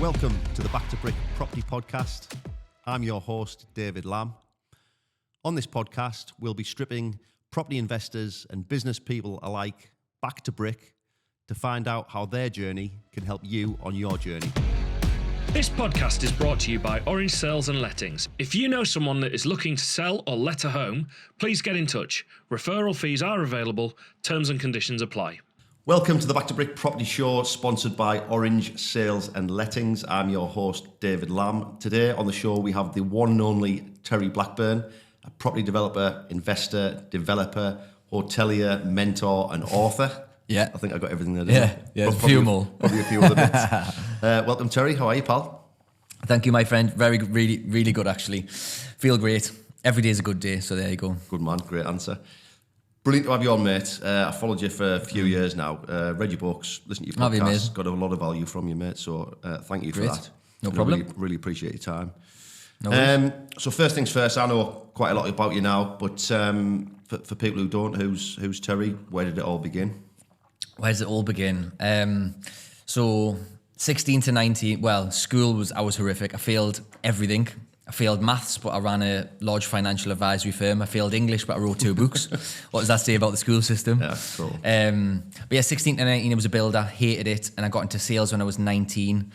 Welcome to the Back to Brick Property Podcast. I'm your host, David Lamb. On this podcast, we'll be stripping property investors and business people alike back to brick to find out how their journey can help you on your journey. This podcast is brought to you by Orange Sales and Lettings. If you know someone that is looking to sell or let a home, please get in touch. Referral fees are available. Terms and conditions apply. Welcome to the Back to Brick Property Show, sponsored by Orange Sales and Lettings. I'm your host, David Lamb. Today on the show, we have the one and only Terry Blackburn, a property developer, investor, developer, hotelier, mentor, and author. Yeah. I think I got everything there, didn't I? A few more. Probably a few other bits. Welcome, Terry. How are you, pal? Thank you, my friend. Really good, actually. Feel great. Every day is a good day, so there you go. Good man. Great answer. Brilliant to have you on, mate. I followed you for a few years now. Read your books, listened to your podcasts. Got a lot of value from you, mate. So thank you for that. No problem. Really appreciate your time. No worries. So first things first, I know quite a lot about you now, but for people who don't, who's Terry? Where did it all begin? Where does it all begin? So 16 to 19, well, school I was horrific. I failed everything. I failed maths, but I ran a large financial advisory firm. I failed English, but I wrote 2 books. What does that say about the school system? Yeah, cool. But yeah, 16 to 19, I was a builder, hated it, and I got into sales when I was 19.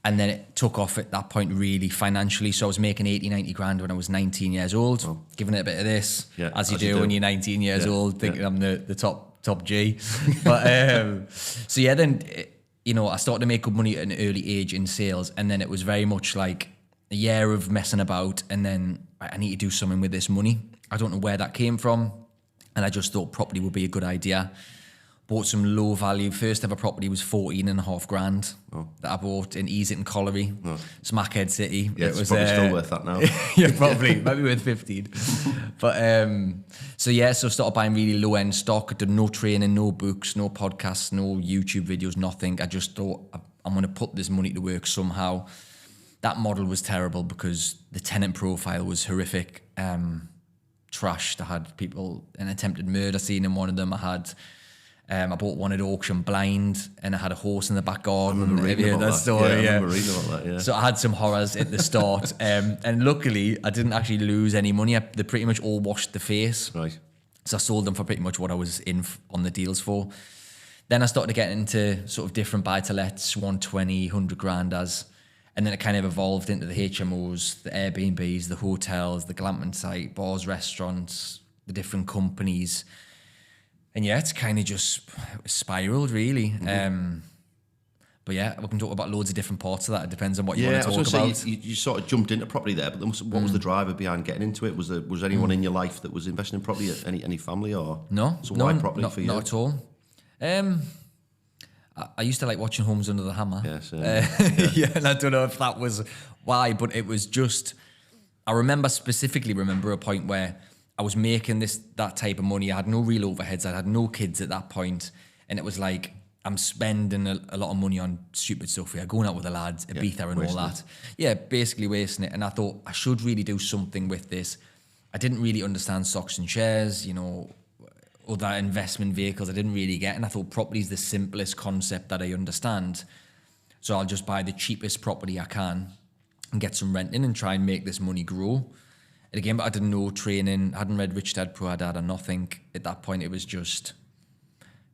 And then it took off at that point really financially. So I was making 80, 90 grand when I was 19 years old, giving it a bit of this, as you do when you're 19 years old, thinking I'm the top G. But so yeah, then, I started to make good money at an early age in sales. And then it was very much like a year of messing about. And then I need to do something with this money. I don't know where that came from. And I just thought property would be a good idea. Bought some low value. First ever property was 14.5 grand that I bought in Easington Colliery, Smackhead City. Yeah, it's probably still worth that now. Yeah, probably. Might be worth 15. But so started buying really low end stock. Did no training, no books, no podcasts, no YouTube videos, nothing. I just thought I'm going to put this money to work somehow. That model was terrible because the tenant profile was horrific. Trashed. I had people, an attempted murder scene in one of them. I bought one at auction blind, and I had a horse in the back garden. I remember reading about that story. I remember reading about that, yeah. So I had some horrors at the start, and luckily I didn't actually lose any money. They pretty much all washed the face. Right. So I sold them for pretty much what I was in on the deals for. Then I started to get into sort of different buy-to-lets, 120, 100 grand and then it kind of evolved into the HMOs, the Airbnbs, the hotels, the glamping site, bars, restaurants, the different companies. And yeah, it's kind of just spiraled, really. Mm-hmm. But yeah, we can talk about loads of different parts of that. It depends on what you want to talk about. Say, you sort of jumped into property there, but what was the driver behind getting into it? Was anyone in your life that was investing in property? Any family or no? So why property for you? Not at all. I used to like watching Homes Under the Hammer. Yes. Yeah, and I don't know if that was why, but it was just. I specifically remember a point where I was making that type of money. I had no real overheads. I had no kids at that point. And it was like, I'm spending a lot of money on stupid stuff here, going out with the lads, Ibiza and all that. Yeah, basically wasting it. And I thought I should really do something with this. I didn't really understand stocks and shares, other investment vehicles I didn't really get. And I thought property is the simplest concept that I understand. So I'll just buy the cheapest property I can and get some rent in and try and make this money grow. And again, but I did no training, hadn't read Rich Dad Poor Dad or nothing. At that point, it was just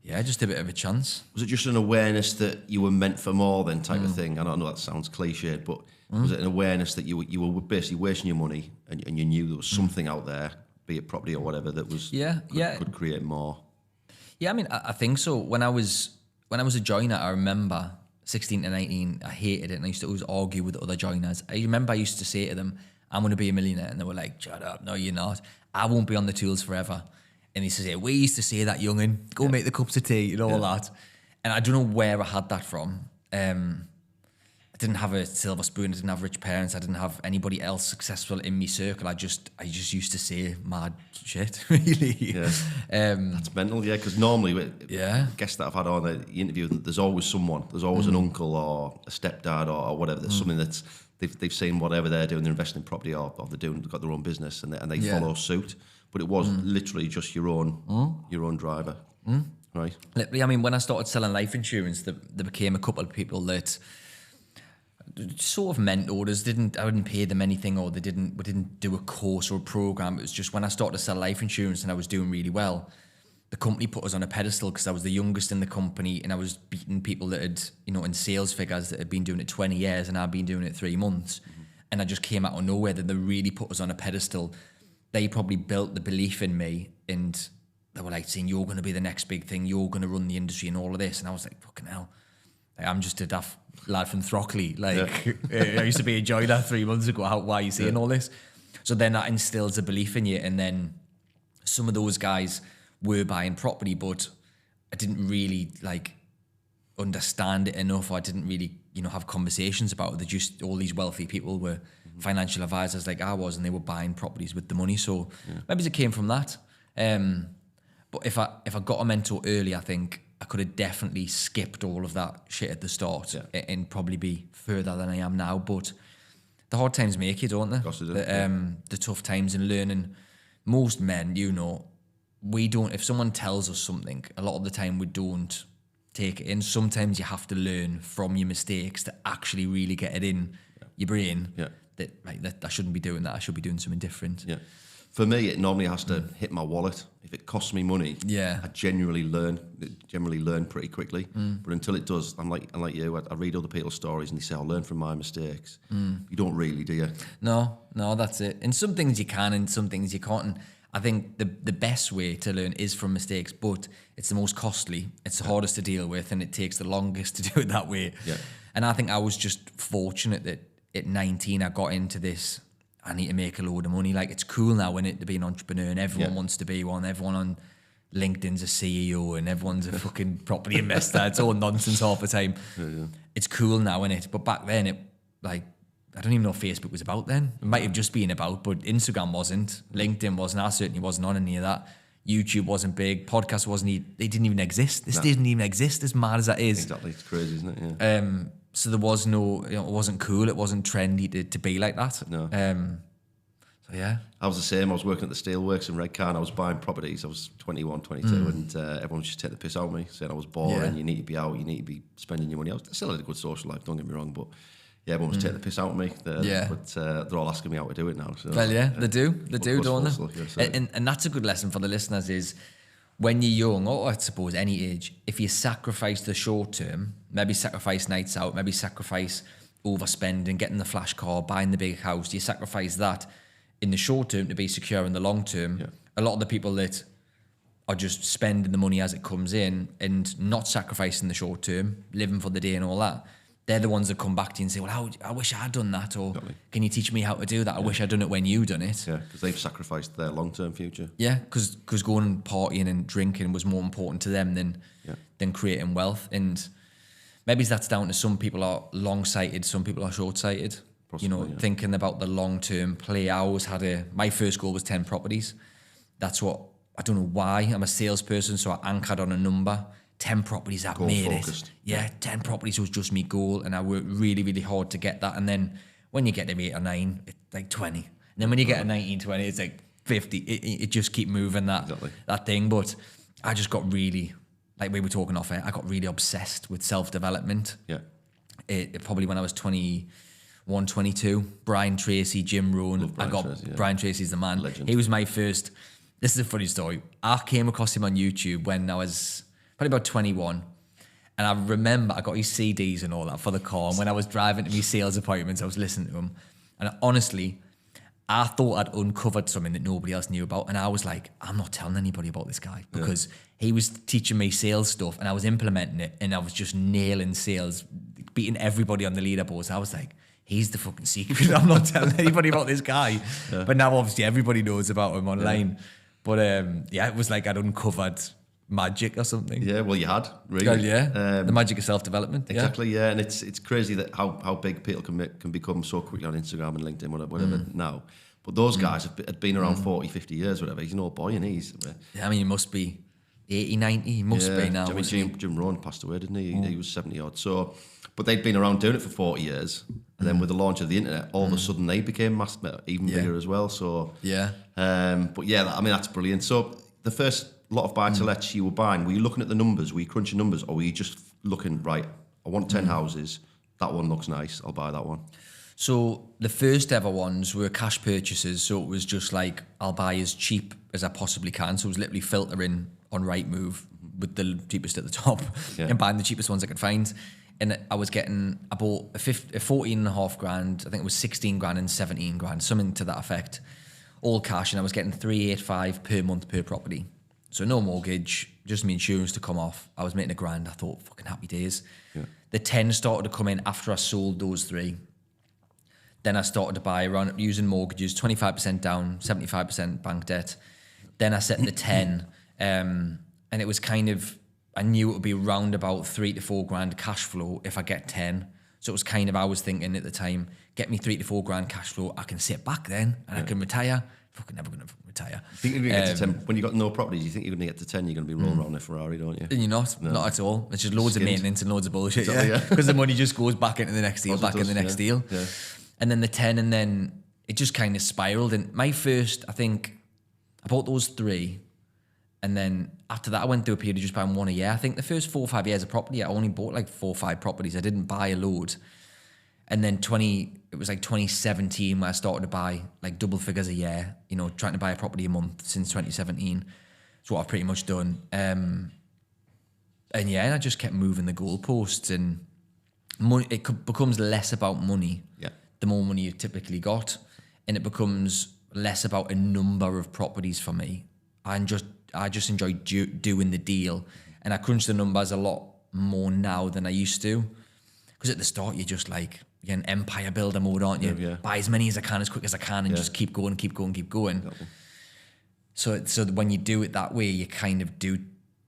a bit of a chance. Was it just an awareness that you were meant for more than type of thing? I don't know that sounds cliched, but was it an awareness that you were basically wasting your money and you knew there was something out there, be it property or whatever, that was could create more? Yeah, I mean, I think so. When I was a joiner, I remember 16 to 19, I hated it, and I used to always argue with other joiners. I remember I used to say to them, I'm going to be a millionaire. And they were like, shut up. No, you're not. I won't be on the tools forever. And he says, yeah, we used to say that, young'un. Go make the cups of tea and all that. And I don't know where I had that from. I didn't have a silver spoon. I didn't have rich parents. I didn't have anybody else successful in my circle. I just used to say mad shit, really. Yeah. That's mental, yeah, because normally, guests that I've had on the interview, there's always someone. There's always an uncle or a stepdad or whatever. There's something that's they've seen whatever they're doing, they're investing in property or they've got their own business and they follow suit. But it was literally just your own driver, right? I mean, when I started selling life insurance, there became a couple of people that sort of mentors. I didn't pay them anything, or we didn't do a course or a program. It was just when I started to sell life insurance and I was doing really well, the company put us on a pedestal because I was the youngest in the company and I was beating people that had, in sales figures that had been doing it 20 years and I'd been doing it 3 months. Mm-hmm. And I just came out of nowhere that they really put us on a pedestal. They probably built the belief in me, and they were like saying, you're going to be the next big thing. You're going to run the industry and all of this. And I was like, fucking hell. I'm just a daft lad from Throckley. I used to be a joiner 3 months ago. Why are you saying all this? So then that instills a belief in you. And then some of those guys were buying property, but I didn't really understand it enough. Or I didn't really, have conversations about it. They just, all these wealthy people were financial advisors like I was, and they were buying properties with the money. So maybe it came from that. But if I got a mentor early, I think I could have definitely skipped all of that shit at the start and probably be further than I am now. But the hard times make you, don't they? Of course they do. The tough times and learning. Most men, we don't, if someone tells us something, a lot of the time we don't take it in. Sometimes you have to learn from your mistakes to actually really get it in your brain that I shouldn't be doing that. I should be doing something different. Yeah. For me, it normally has to hit my wallet. If it costs me money, I generally learn pretty quickly. But until it does, I'm like you. I read other people's stories and they say, I'll learn from my mistakes. You don't really, do you? No, that's it. And some things you can and some things you can't. And I think the best way to learn is from mistakes, but it's the most costly. It's the hardest to deal with, and it takes the longest to do it that way. Yeah. And I think I was just fortunate that at 19 I got into this. I need to make a load of money. It's cool now, isn't it, to be an entrepreneur, and everyone wants to be one. Everyone on LinkedIn's a CEO and everyone's a fucking property investor. It's all nonsense half the time. Yeah. It's cool now, isn't it? But back then, I don't even know if Facebook was about then. It might have just been about, but Instagram wasn't. LinkedIn wasn't. I certainly wasn't on any of that. YouTube wasn't big. Podcast wasn't. They didn't even exist. This didn't even exist, as mad as that is. Exactly. It's crazy, isn't it? Yeah. So there was no, it wasn't cool. It wasn't trendy to be like that. No. So yeah. I was the same. I was working at the steelworks in Redcar. I was buying properties. I was 21, 22, and everyone was just taking the piss out of me, saying I was boring. You need to be out. You need to be spending your money. I still had a good social life. Don't get me wrong, but everyone was taking the piss out of me. But they're all asking me how to do it now. So, well, they do, don't they? And that's a good lesson for the listeners is, when you're young, or I suppose any age, if you sacrifice the short term, maybe sacrifice nights out, maybe sacrifice overspending, getting the flash car, buying the big house, you sacrifice that in the short term to be secure in the long term. Yeah. A lot of the people that are just spending the money as it comes in and not sacrificing the short term, living for the day and all that, they're the ones that come back to you and say, well, I wish I had done that, or can you teach me how to do that? I wish I'd done it when you done it. Yeah, because they've sacrificed their long-term future. Yeah, because going and partying and drinking was more important to them than creating wealth. And maybe that's down to some people are long-sighted, some people are short-sighted. Possibly, thinking about the long-term play. I always had my first goal was 10 properties. That's what, I don't know why, I'm a salesperson, so I anchored on a number. 10 properties that made it. Yeah, 10 properties was just my goal, and I worked really, really hard to get that. And then when you get to 8 or 9, it's like 20. And then when you get to 19, 20, it's like 50. It just keep moving that thing. But I just got really, like we were talking off air, I got really obsessed with self-development. Yeah. It probably when I was 21, 22, Brian Tracy, Jim Rohn. Brian Tracy's the man. Legend. He was my first, this is a funny story. I came across him on YouTube when I was probably about 21. And I remember I got his CDs and all that for the car. And when I was driving to my sales appointments, I was listening to him. And honestly, I thought I'd uncovered something that nobody else knew about. And I was like, I'm not telling anybody about this guy, because he was teaching me sales stuff and I was implementing it. And I was just nailing sales, beating everybody on the leaderboards. I was like, he's the fucking secret. I'm not telling anybody about this guy. Yeah. But now obviously everybody knows about him online. Yeah. But it was like I'd uncovered magic or something. Yeah, well, you had, really. Well, yeah, the magic of self-development. Exactly, yeah. And it's crazy that how big people can become so quickly on Instagram and LinkedIn, whatever now. But those guys had been around 40, 50 years, whatever. He's an old boy, and he's... Yeah, I mean, he must be 80, 90. He must be now. I mean, Jim Rohn passed away, didn't he? He was 70-odd. So, but they'd been around doing it for 40 years. And then with the launch of the internet, all of a sudden they became even bigger as well. So, but yeah, I mean, that's brilliant. So the first lot of buy-to-lets you were buying, were you looking at the numbers? Were you crunching numbers? Or were you just looking, right, I want 10 houses, that one looks nice, I'll buy that one. So the first ever ones were cash purchases. So it was just like, I'll buy as cheap as I possibly can. So it was literally filtering on Rightmove with the cheapest at the top and buying the cheapest ones I could find. And I bought a 14.5 grand, I think it was 16 grand and 17 grand, something to that effect, all cash. And I was getting 385 per month per property. So no mortgage, just my insurance to come off. I was making £1,000. I thought, fucking happy days. Yeah. The 10 started to come in after I sold those 3. Then I started to buy around using mortgages, 25% down, 75% bank debt. Then I set the 10, and it was kind of, I knew it would be around about 3 to 4 grand cash flow if I get 10. So it was kind of, I was thinking at the time, get me 3 to 4 grand cash flow, I can sit back then and I can retire. Fucking never going to retire. Think if you get to 10, when you've got no properties, you think you're going to get to 10, you're going to be rolling around a Ferrari, don't you? And you're not, not at all. It's just loads of maintenance and loads of bullshit, because the money just goes back into the next deal, back in the next deal. Yeah. And then the 10, and then it just kind of spiraled. And my first, I think, I bought those 3, and then after that, I went through a period of just buying 1 a year. I think the first 4 or 5 years of property, I only bought like 4 or 5 properties. I didn't buy a load. And then it was like 2017 where I started to buy like double figures a year, you know, trying to buy a property a month since 2017. That's what I've pretty much done. And I just kept moving the goalposts, and money, becomes less about money. Yeah. The more money you've typically got, and it becomes less about a number of properties for me. I just enjoy doing the deal, and I crunch the numbers a lot more now than I used to. Because at the start, you're just like, you're an empire builder mode, aren't you? Yeah. Buy as many as I can, as quick as I can, and just keep going. Exactly. So when you do it that way, you kind of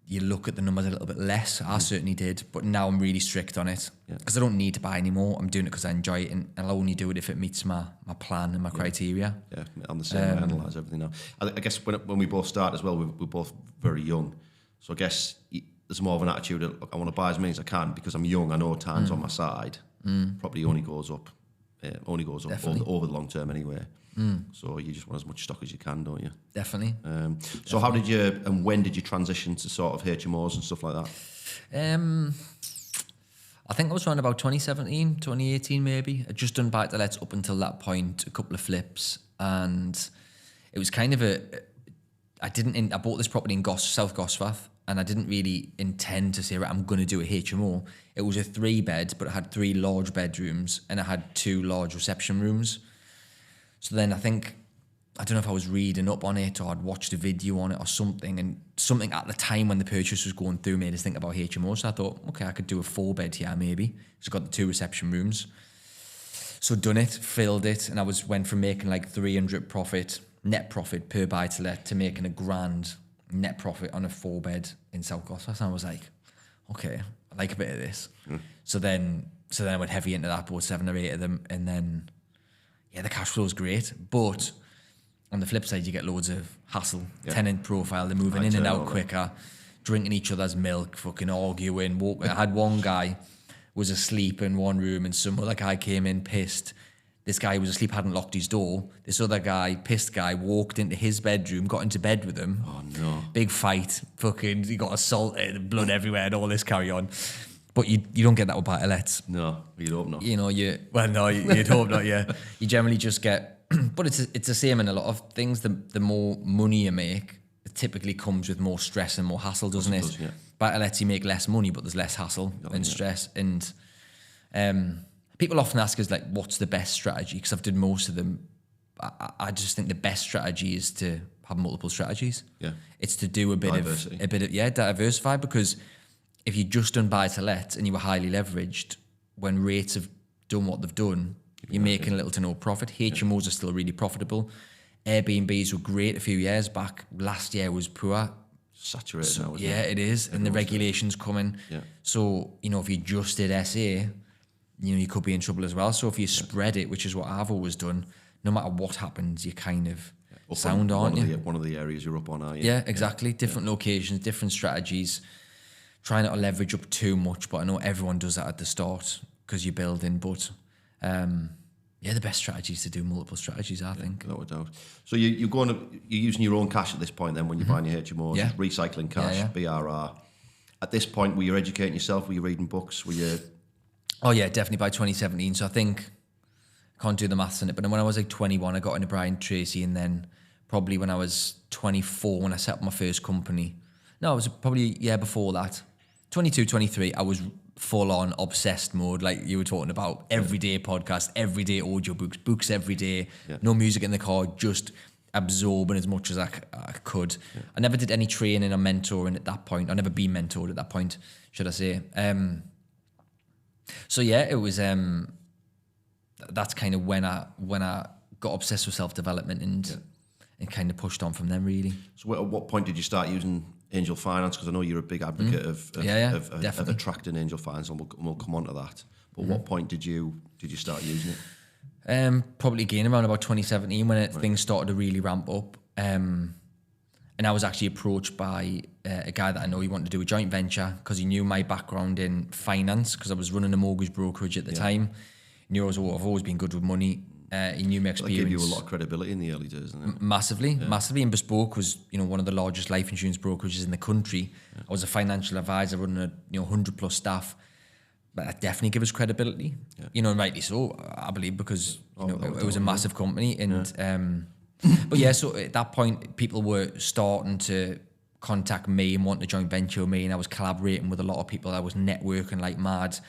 you look at the numbers a little bit less. I certainly did, but now I'm really strict on it because I don't need to buy anymore. I'm doing it because I enjoy it, and I'll only do it if it meets my plan and my criteria. Yeah, I'm the same. I analyse everything now. I guess when we both start as well, we're both very young. So I guess there's more of an attitude of, look, I want to buy as many as I can because I'm young. I know time's on my side. Property only goes up over the long term anyway. So you just want as much stock as you can, don't you? Definitely. So how did you, and when did you transition to sort of HMOs and stuff like that? I think it was around about 2017, 2018 maybe. I'd just done buy-to-lets up until that point, a couple of flips, and it was kind of I bought this property in South Gosforth, and I didn't really intend to say, right, I'm going to do a HMO. It was a 3-bed, but it had 3 large bedrooms, and it had 2 large reception rooms. So then I don't know if I was reading up on it or I'd watched a video on it or something, and something at the time when the purchase was going through made us think about HMO. So I thought, okay, I could do a 4-bed here maybe. It's got the 2 reception rooms. So done it, filled it, and I went from making like 300 net profit per buy-to-let to making £1,000 net profit on a 4-bed in South Gosforth. And I was like, okay, I like a bit of this. So then I went heavy into that, bought 7 or 8 of them, and then the cash flow is great, but on the flip side, you get loads of hassle. Tenant profile, they're moving in and out quicker, drinking each other's milk, fucking arguing, walking. I had one guy was asleep in one room, and some other guy came in pissed. This guy who was asleep hadn't locked his door. This other guy, pissed guy, walked into his bedroom, got into bed with him. Oh no! Big fight. Fucking, he got assaulted, blood everywhere, and all this carry on. But you don't get that with buy-to-lets. No, you'd hope not. You know, you'd hope not, yeah. You generally just get, but it's the same in a lot of things. The more money you make, it typically comes with more stress and more hassle, doesn't it? Yeah. Buy-to-lets, you make less money, but there's less hassle and stress. And people often ask us, like, what's the best strategy? Because I've done most of them. I just think the best strategy is to have multiple strategies. Yeah. It's to do a bit of diversify, because if you just done buy-to-let and you were highly leveraged, when rates have done what they've done, you're making little to no profit. HMOs are still really profitable. Airbnbs were great a few years back. Last year was poor. Saturated now, isn't it? Yeah, it is. And the regulations coming. Yeah. So, if you just did SA, you could be in trouble as well. So if you spread it, which is what I've always done, no matter what happens, you kind of sound, aren't you? One of the areas you're up on, are you? Yeah, exactly. Different locations, different strategies. Try not to leverage up too much, but I know everyone does that at the start because you're building. But the best strategy is to do multiple strategies, I think. Without a doubt. So you're using your own cash at this point then when you're buying your HMOs, recycling cash, BRR. At this point, were you educating yourself? Were you reading books? Were you Oh yeah, definitely by 2017. So I think, I can't do the maths in it, but when I was like 21, I got into Brian Tracy, and then probably when I was 24, when I set up my first company. No, it was probably a year before that. 22, 23, I was full on obsessed mode, like you were talking about. Everyday podcast, everyday audio books every day. Yeah. No music in the car, just absorbing as much as I could. Yeah. I never did any training or mentoring at that point. I'd never been mentored at that point, should I say. So yeah, it was, that's kind of when I got obsessed with self-development and kind of pushed on from them, really. So at what point did you start using angel finance? Because I know you're a big advocate of attracting angel finance, and we'll come on to that. But what point did you start using it? Probably again around about 2017 when things started to really ramp up. And I was actually approached by a guy that I know he wanted to do a joint venture because he knew my background in finance, because I was running a mortgage brokerage at the time. He knew I've always been good with money. He knew my experience. That gave you a lot of credibility in the early days, didn't it? Massively. And Bespoke was, one of the largest life insurance brokerages in the country. Yeah. I was a financial advisor running a 100+ staff. But that definitely gave us credibility. Yeah. And rightly so, I believe, because it was a massive company. And but yeah, so at that point, people were starting to contact me and want to joint venture with me, and I was collaborating with a lot of people. I was networking like mad,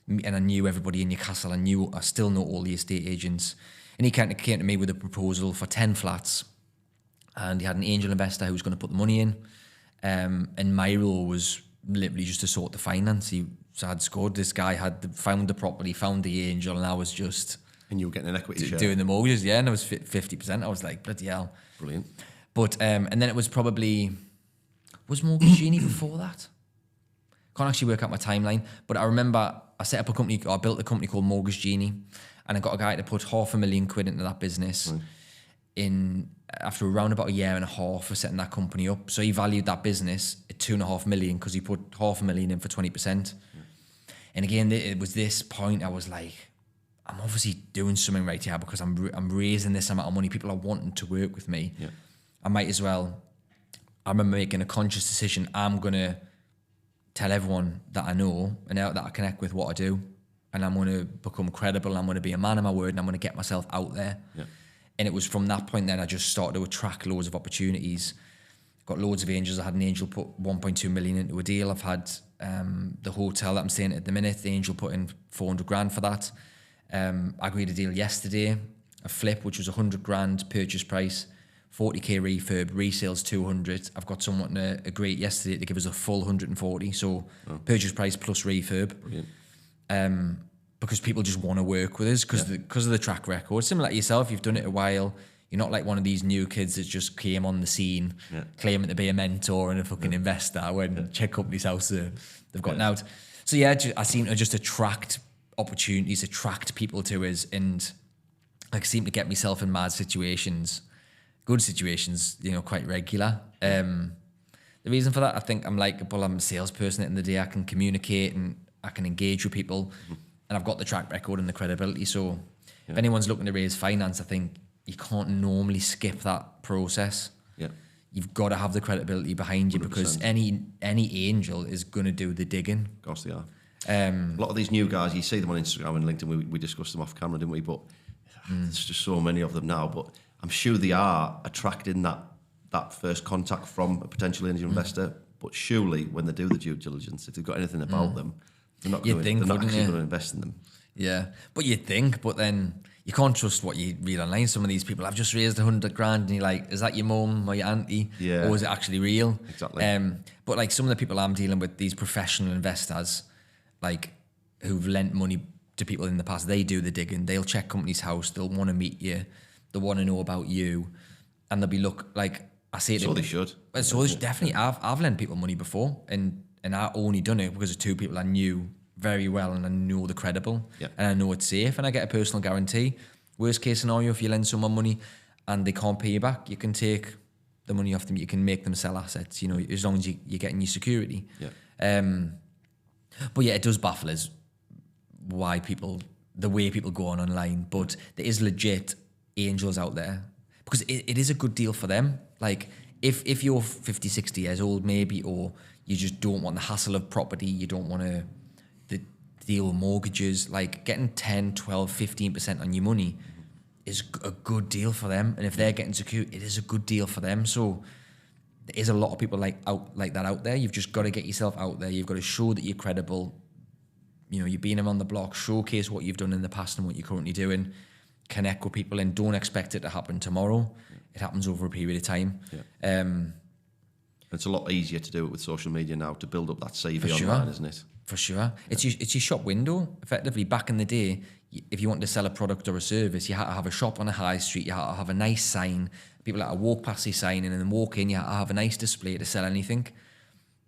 and I knew everybody in Newcastle. I still know all the estate agents. And he kind of came to me with a proposal for 10 flats, and he had an angel investor who was going to put the money in, and my role was literally just to sort the finance. So I'd scored. This guy had found the property, found the angel, and I was just... And you were getting an equity share? Doing the mortgages, yeah, and I was 50%. I was like, bloody hell. Brilliant. But, and then it was probably... Was Mortgage Genie before that? Can't actually work out my timeline, but I remember I set up a company, or I built a company called Mortgage Genie, and I got a guy to put £500,000 into that business after around about a year and a half of setting that company up. So he valued that business at 2.5 million because he put £500,000 in for 20%. And again, it was this point I was like, I'm obviously doing something right here because I'm raising this amount of money. People are wanting to work with me. Yeah. I might as well. I remember making a conscious decision. I'm going to tell everyone that I know and that I connect with what I do. And I'm going to become credible. I'm going to be a man of my word, and I'm going to get myself out there. Yeah. And it was from that point then I just started to attract loads of opportunities. Got loads of angels. I had an angel put 1.2 million into a deal. I've had the hotel that I'm staying at the minute. The angel put in 400 grand for that. I agreed a deal yesterday, a flip, which was 100 grand purchase price, 40k refurb, resales 200. I've got someone to agree yesterday to give us a full 140. So purchase price plus refurb. Brilliant. Because people just want to work with us because of the track record. Similar to yourself, you've done it a while. You're not like one of these new kids that just came on the scene claiming to be a mentor and a fucking investor when check company's house they've gotten out. So yeah, I seem to just attract opportunities, attract people to us, and I seem to get myself in mad situations, good situations, quite regular. The reason for that, I think I'm likable. I'm a salesperson at the end of the day. I can communicate and I can engage with people, and I've got the track record and the credibility. So if anyone's looking to raise finance, I think you can't normally skip that process. Yeah. You've got to have the credibility behind you 100%. Because any angel is going to do the digging. Of course they are. A lot of these new guys, you see them on Instagram and LinkedIn, we discussed them off camera, didn't we? But there's just so many of them now. But I'm sure they are attracting that first contact from a potential angel investor. But surely when they do the due diligence, if they've got anything about them, they're not actually going to invest in them. Yeah, but you'd think, but then you can't trust what you read online. Some of these people, I've just raised 100 grand, and you're like, is that your mum or your auntie? Yeah. Or is it actually real? Exactly. But like some of the people I'm dealing with, these professional investors, like who've lent money to people in the past, they do the digging. They'll check company's house. They'll want to meet you. They want to know about you, and they'll be I say it. So they should. So they should, definitely. I've lent people money before, and I only done it because of two people I knew very well, and I know they're credible, and I know it's safe, and I get a personal guarantee. Worst case scenario, if you lend someone money and they can't pay you back, you can take the money off them. You can make them sell assets. As long as you're getting your security. Yeah. But yeah, it does baffle us the way people go on online. But there is legit angels out there because it is a good deal for them. Like if you're 50, 60 years old maybe, or you just don't want the hassle of property, you don't want to deal with mortgages, like getting 10, 12, 15% on your money is a good deal for them. And if they're getting secure, it is a good deal for them. So there is a lot of people like that out there. You've just got to get yourself out there. You've got to show that you're credible. You know, you're being around the block, showcase what you've done in the past and what you're currently doing, connect with people, and don't expect it to happen tomorrow. It happens over a period of time. It's a lot easier to do it with social media now, to build up that CV online, isn't it? For sure. It's your shop window. Effectively, back in the day, if you wanted to sell a product or a service, you had to have a shop on a high street, you had to have a nice sign, people had to walk past your sign and then walk in, you had to have a nice display to sell anything.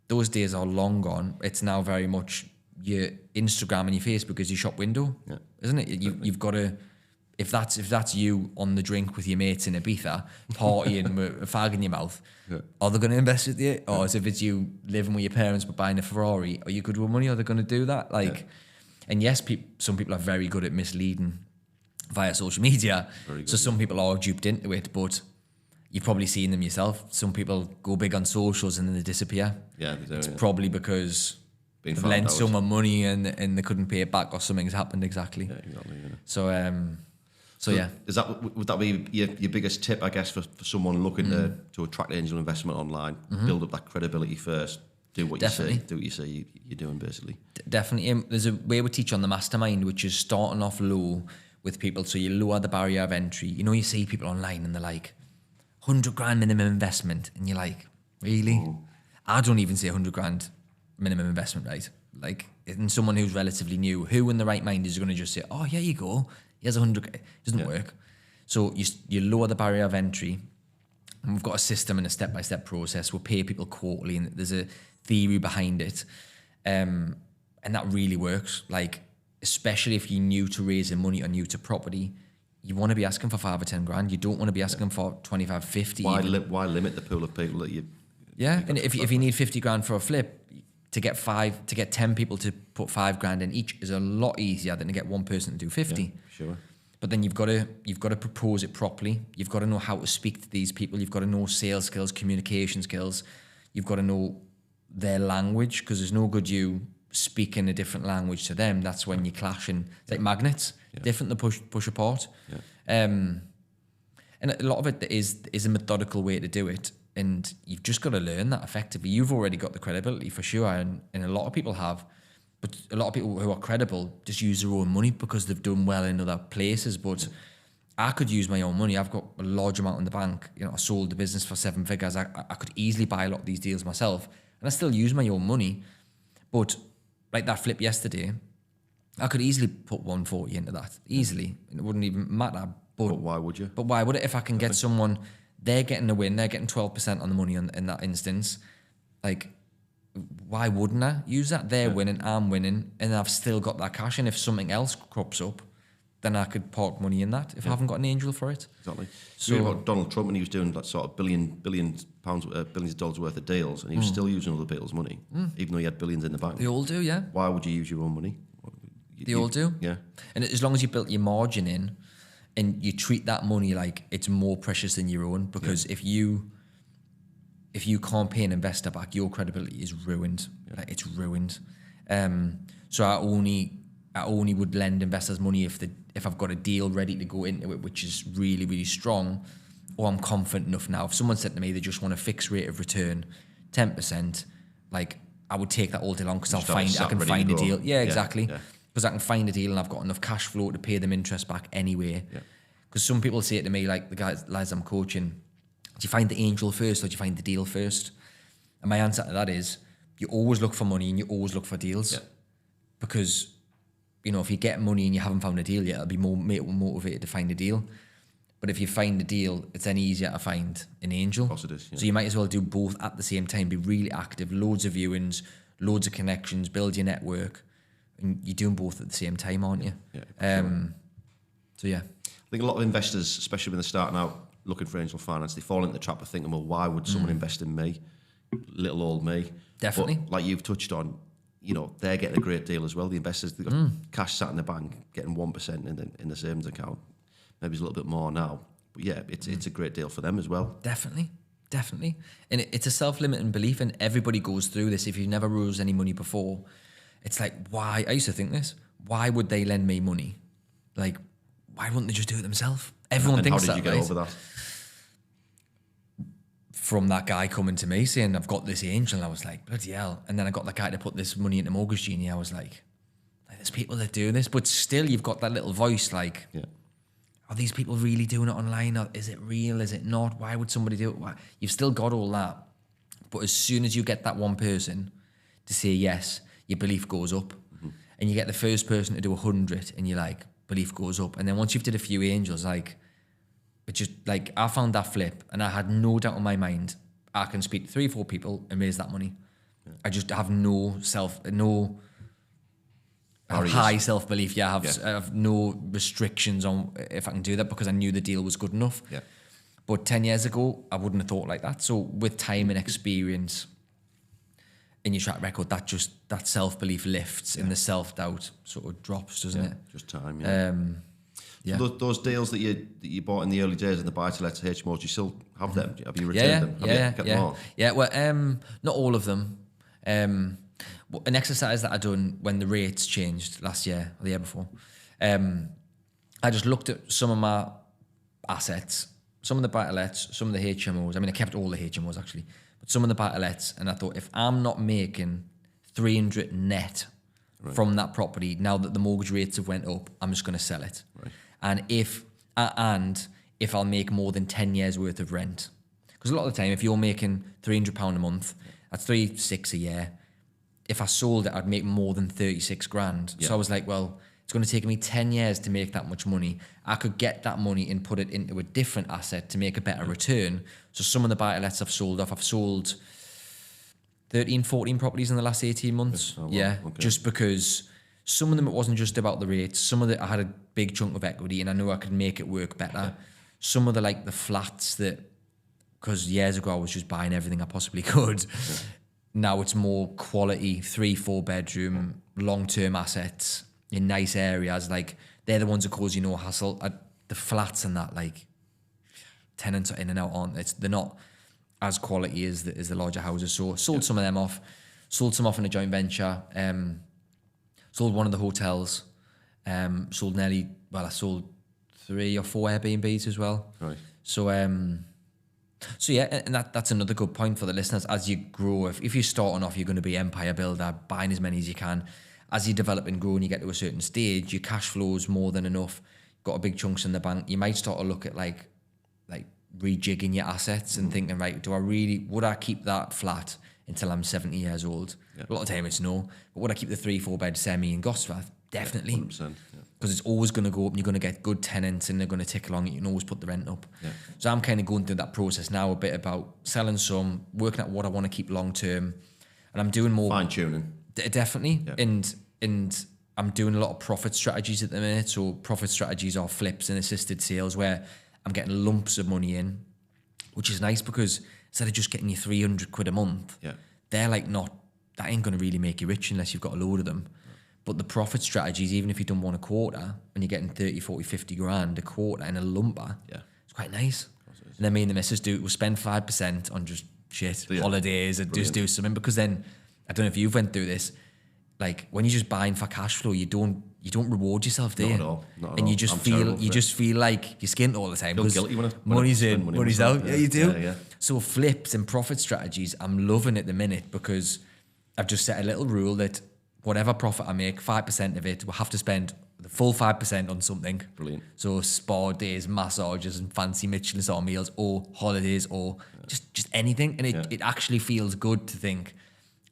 Those days are long gone. It's now very much your Instagram and your Facebook is your shop window, isn't it? You've got to, if that's you on the drink with your mates in Ibiza, partying with a fag in your mouth, are they going to invest with you? Or as if it's you living with your parents but buying a Ferrari, are you good with money? Are they going to do that? And yes, some people are very good at misleading via social media. So some people are duped into it, but you've probably seen them yourself. Some people go big on socials and then they disappear. Yeah, they do, it's probably because they've lent someone money and they couldn't pay it back, or something's happened exactly. Yeah, exactly. Yeah. So yeah. Would that be your biggest tip, I guess, for someone looking to attract angel investment online? Build up that credibility first. Do what you say. Do what you say you're doing, basically. Definitely. There's a way we teach on the mastermind, which is starting off low with people, so you lower the barrier of entry. You know, you see people online and they're like, 100 grand minimum investment, and you're like, really? I don't even say 100 grand minimum investment, right? Like, in someone who's relatively new, who in the right mind is going to just say, oh, here you go, here's 100. It doesn't work. So you lower the barrier of entry, and we've got a system and a step-by-step process. We'll pay people quarterly, and there's a theory behind it, and that really works. Like, especially if you're new to raising money or new to property, you want to be asking for 5 or 10 grand. You don't want to be asking for 25, 50. Why limit the pool of people that you? Yeah, and if you need 50 grand for a flip, to get 10 people to put 5 grand in each is a lot easier than to get one person to do 50. Yeah, sure. But then you've got to propose it properly. You've got to know how to speak to these people. You've got to know sales skills, communication skills. You've got to know their language, because there's no good you speaking a different language to them. That's when you clash, and it's like magnets. Different to push apart. And a lot of it is a methodical way to do it, and you've just got to learn that effectively. You've already got the credibility for sure, and a lot of people have, but a lot of people who are credible just use their own money because they've done well in other places. But I could use my own money. I've got a large amount in the bank. You know, I sold the business for 7 figures. I could easily buy a lot of these deals myself, and I still use my own money. But like that flip yesterday, I could easily put 140 into that, easily. It wouldn't even matter. But why would you? But why would it? If I can get someone, they're getting a win, they're getting 12% on the money in that instance, like, why wouldn't I use that? They're winning, I'm winning, and I've still got that cash. And if something else crops up, then I could park money in that if I haven't got an angel for it. Exactly. So you about Donald Trump, when he was doing that sort of billions of dollars worth of deals, and he was still using other people's money, even though he had billions in the bank. They all do, yeah. Why would you use your own money? They all do. Yeah. And as long as you built your margin in, and you treat that money like it's more precious than your own, because if you can't pay an investor back, your credibility is ruined. Like, it's ruined. So I only would lend investors money if I've got a deal ready to go into it, which is really, really strong, or I'm confident enough now. If someone said to me they just want a fixed rate of return, 10%, like, I would take that all day long, because I can find a deal. Yeah, exactly. Because I can find a deal and I've got enough cash flow to pay them interest back anyway. Because some people say it to me, like the guys I'm coaching, do you find the angel first or do you find the deal first? And my answer to that is, you always look for money and you always look for deals. Because, you know, if you get money and you haven't found a deal yet, it'll be more motivated to find a deal. But if you find a deal, it's then easier to find an angel. Of course it is, So you might as well do both at the same time. Be really active, loads of viewings, loads of connections, build your network. And you're doing both at the same time, aren't you? So yeah. I think a lot of investors, especially when they're starting out looking for angel finance, they fall into the trap of thinking, well, why would someone invest in me? Little old me. Definitely. But like you've touched on, you know, they're getting a great deal as well. The investors, they've got cash sat in the bank, getting 1% in the savings account. Maybe it's a little bit more now. But yeah, it's a great deal for them as well. Definitely. And it's a self-limiting belief, and everybody goes through this. If you've never raised any money before, it's like, why? I used to think this. Why would they lend me money? Like, why wouldn't they just do it themselves? Everyone thinks that, how did you get over that? From that guy coming to me saying, I've got this angel, and I was like, bloody hell. And then I got that guy to put this money into Mortgage Genie. I was like, there's people that do this, but still you've got that little voice like, are these people really doing it online? Or is it real? Is it not? Why would somebody do it? Why? You've still got all that. But as soon as you get that one person to say yes, your belief goes up. And you get the first person to do 100 and you're like, belief goes up. And then once you've did a few angels, like, but just like, I found that flip and I had no doubt in my mind, I can speak to 3 or 4 people and raise that money. I just have high self-belief. I have no restrictions on if I can do that because I knew the deal was good enough. Yeah. But 10 years ago, I wouldn't have thought like that. So with time and experience in your track record, that self-belief lifts and the self-doubt sort of drops, doesn't it? Just time, So those deals that you bought in the early days in the buy-to-let HMOs, do you still have them? Have you returned them? Have you kept them all? Yeah, well, not all of them. An exercise that I done when the rates changed last year or the year before, I just looked at some of my assets, some of the buy-to-lets, some of the HMOs. I mean, I kept all the HMOs actually, but some of the buy-to-lets, and I thought, if I'm not making 300 net from that property, now that the mortgage rates have went up, I'm just going to sell it. Right. And if I'll make more than 10 years worth of rent, because a lot of the time, if you're making £300 a month, that's 3,600 a year. If I sold it, I'd make more than 36 grand. So I was like, well, it's going to take me 10 years to make that much money. I could get that money and put it into a different asset to make a better return. So some of the buy-to-lets I've sold off. I've sold 13, 14 properties in the last 18 months. Oh, wow. Okay. Just because some of them, it wasn't just about the rates. Some of it, I had a big chunk of equity and I knew I could make it work better. Some of the flats that, because years ago I was just buying everything I possibly could. Now it's more quality, 3-4 bedroom, long-term assets in nice areas. Like, they're the ones that cause you no hassle. The flats and that, like, tenants are in and out, aren't they? They're not as quality as the larger houses. So sold some of them off, sold some off in a joint venture, sold one of the hotels, I sold 3 or 4 Airbnbs as well. Right. So yeah, and that's another good point for the listeners. As you grow, if you're starting off, you're going to be empire builder, buying as many as you can. As you develop and grow and you get to a certain stage, your cash flow is more than enough. Got a big chunks in the bank. You might start to look at like rejigging your assets and thinking, right, would I keep that flat until I'm 70 years old? Yeah. A lot of time it's no. But would I keep the 3-4 bed semi in Gosforth? Definitely. 100%. Because it's always going to go up and you're going to get good tenants and they're going to tick along. You can always put the rent up. Yeah. So I'm kind of going through that process now, a bit about selling some, working out what I want to keep long term. And I'm doing more... Fine-tuning. Definitely. Yeah. And I'm doing a lot of profit strategies at the minute. So profit strategies are flips and assisted sales where I'm getting lumps of money in, which is nice because instead of just getting you 300 quid a month, they're like that ain't going to really make you rich unless you've got a load of them. But the profit strategies, even if you've done one a quarter and you're getting 30, 40, 50 grand a quarter in a lumper, it's quite nice. And then me and the missus we'll spend 5% on just shit, holidays, and just do something. Because then, I don't know if you've went through this, like when you're just buying for cash flow, you don't reward yourself, do you? Not at all. And you just feel like you're skint all the time. Feel guilty when money's in, money's out. Yeah, you do. Yeah. So flips and profit strategies, I'm loving at the minute because I've just set a little rule that whatever profit I make, 5% of it, we'll have to spend the full 5% on something. Brilliant. So spa days, massages and fancy Michelin star meals or holidays or just anything. And it actually feels good to think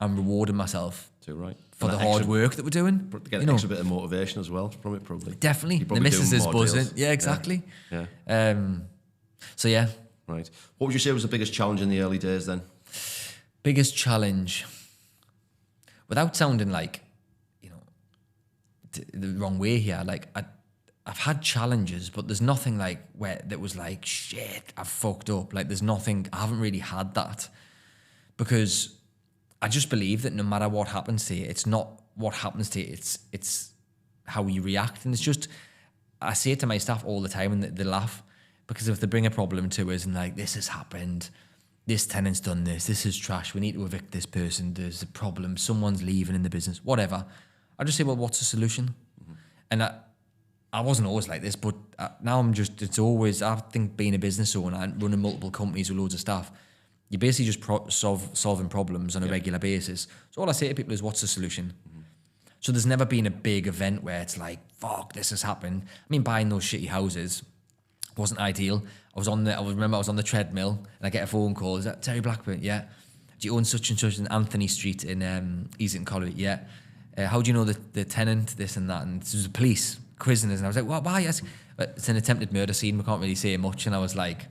I'm rewarding myself for the hard work that we're doing. Get an extra bit of motivation as well from it, probably. Definitely. The missus is buzzing. Deals. Yeah, exactly. Yeah. So yeah. Right. What would you say was the biggest challenge in the early days then? Biggest challenge... Without sounding like, the wrong way here, like I've had challenges, but there's nothing like that was like, shit, I've fucked up. Like there's nothing, I haven't really had that because I just believe that no matter what happens to you, it's not what happens to you, it's how you react. And it's just, I say it to my staff all the time and they laugh because if they bring a problem to us and like, this has happened, this tenant's done this is trash, we need to evict this person, there's a problem, someone's leaving in the business, whatever. I just say, well, what's the solution? And I wasn't always like this, but now it's always, I think being a business owner and running multiple companies with loads of staff, you're basically just solving problems on a regular basis. So all I say to people is, what's the solution? So there's never been a big event where it's like, fuck, this has happened. I mean, buying those shitty houses wasn't ideal. I remember I was on the treadmill and I get a phone call. Is that Terry Blackburn? Yeah. Do you own such and such in Anthony Street in Easton College? Yeah. How do you know the tenant, this and that? And there's the police quizzing us. And I was like, well, why? Yes. It's an attempted murder scene. We can't really say much. And I was like,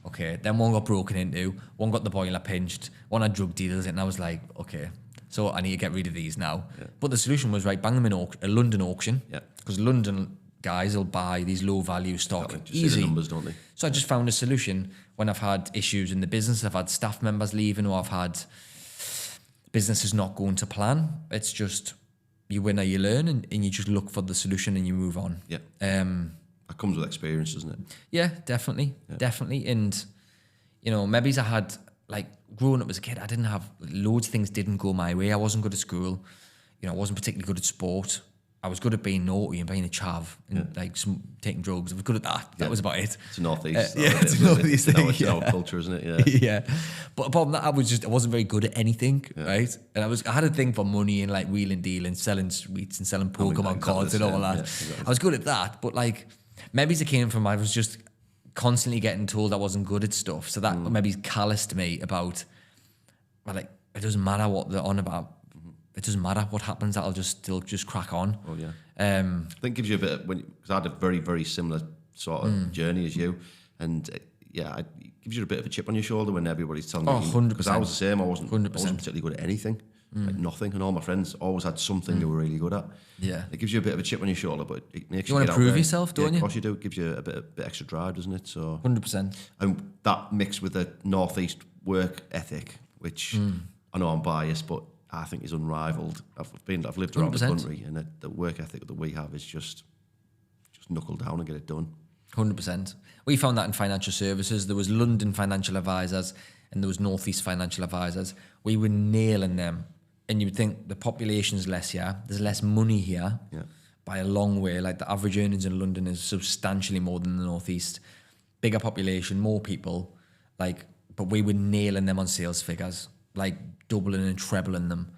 okay. Then one got broken into, one got the boiler pinched, one had drug dealers. And I was like, okay, so I need to get rid of these now. Yeah. But the solution was, right, bang them in a London auction. Yeah. Because London guys will buy these low value stock. Easy. The numbers, don't they? So I just found a solution when I've had issues in the business. I've had staff members leaving, or I've had businesses not going to plan. It's just, you win or you learn, and you just look for the solution and you move on. Yeah. That comes with experience, doesn't it? Yeah, definitely. Definitely. And, you know, maybe I had, like, growing up as a kid, I didn't have, loads of things didn't go my way. I wasn't good at school. You know, I wasn't particularly good at sport. I was good at being naughty and being a chav and taking drugs. I was good at that. That was about it. It's a northeast. It's a northeast thing. It's our culture, isn't it? Yeah. Yeah. But apart from that, I wasn't very good at anything, right? And I had a thing for money and like wheeling, dealing, selling sweets and selling Pokemon cards and all that. Yeah, exactly. I was good at that, but like maybe it came from, I was just constantly getting told I wasn't good at stuff. So that maybe calloused me about, well, like, it doesn't matter what they're on about. It doesn't matter what happens. I'll still crack on. Oh yeah. I think it gives you a bit because I had a very, very similar sort of journey as you, and it gives you a bit of a chip on your shoulder when everybody's telling you. 100%. Because I was the same. I wasn't particularly good at anything, like nothing, and all my friends always had something they were really good at. Yeah. It gives you a bit of a chip on your shoulder, but it makes you want to prove yourself, don't you? Of course you do. It gives you a bit extra drive, doesn't it? So 100%. And that mixed with the northeast work ethic, which I know I'm biased, but I think is unrivaled. I've lived around 100%. The country, and the work ethic that we have is just knuckle down and get it done. 100%. We found that in financial services. There was London financial advisors and there was Northeast financial advisors. We were nailing them, and you would think the population's less here. There's less money here by a long way. Like the average earnings in London is substantially more than the Northeast. Bigger population, more people. Like, but we were nailing them on sales figures, like doubling and trebling them.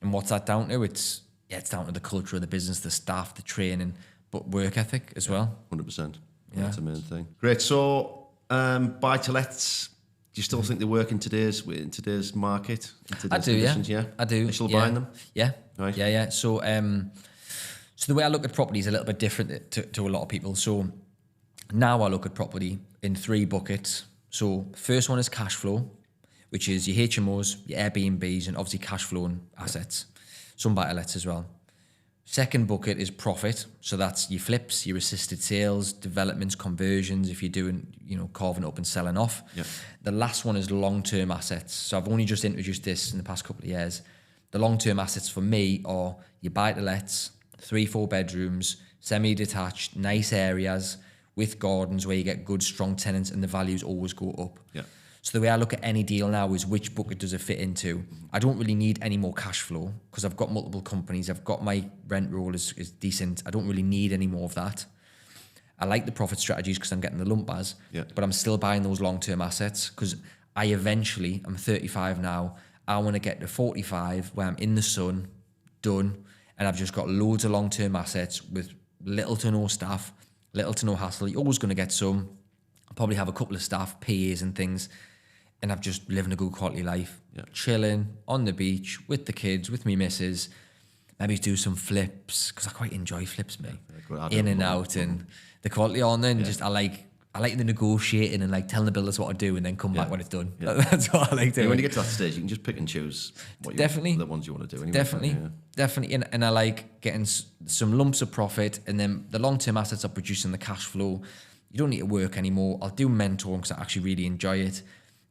And what's that down to? It's down to the culture of the business, the staff, the training, but work ethic as well. 100%. Yeah. That's the main thing. Great. So, buy-to-lets, do you still think they work in today's market? I do, yeah. I do. Are you still buying them? Yeah. Right. Yeah. So, so the way I look at property is a little bit different to a lot of people. So now I look at property in 3 buckets. So first one is cash flow, which is your HMOs, your Airbnbs, and obviously cash flowing assets. Some buy-to-lets as well. Second bucket is profit. So that's your flips, your assisted sales, developments, conversions, if you're doing, carving up and selling off. Yep. The last one is long-term assets. So I've only just introduced this in the past couple of years. The long-term assets for me are your buy-to-lets, 3-4 bedrooms, semi-detached, nice areas with gardens where you get good, strong tenants and the values always go up. Yeah. So the way I look at any deal now is which bucket does it fit into. I don't really need any more cash flow because I've got multiple companies. I've got my rent roll is decent. I don't really need any more of that. I like the profit strategies because I'm getting the lumpers, but I'm still buying those long-term assets because I'm 35 now, I want to get to 45 where I'm in the sun, done, and I've just got loads of long-term assets with little to no staff, little to no hassle. You're always going to get some. I'll probably have a couple of staff, PAs and things, and I'm just living a good quality life, chilling on the beach with the kids, with me missus. Maybe do some flips because I quite enjoy flips, mate. In and out, and the quality on there. And just I like the negotiating and like telling the builders what to do, and then come back when it's done. Yeah. That's what I like doing. When you get to that stage, you can just pick and choose the ones you want to do. Anyway. Definitely. And I like getting some lumps of profit, and then the long-term assets are producing the cash flow. You don't need to work anymore. I'll do mentoring because I actually really enjoy it.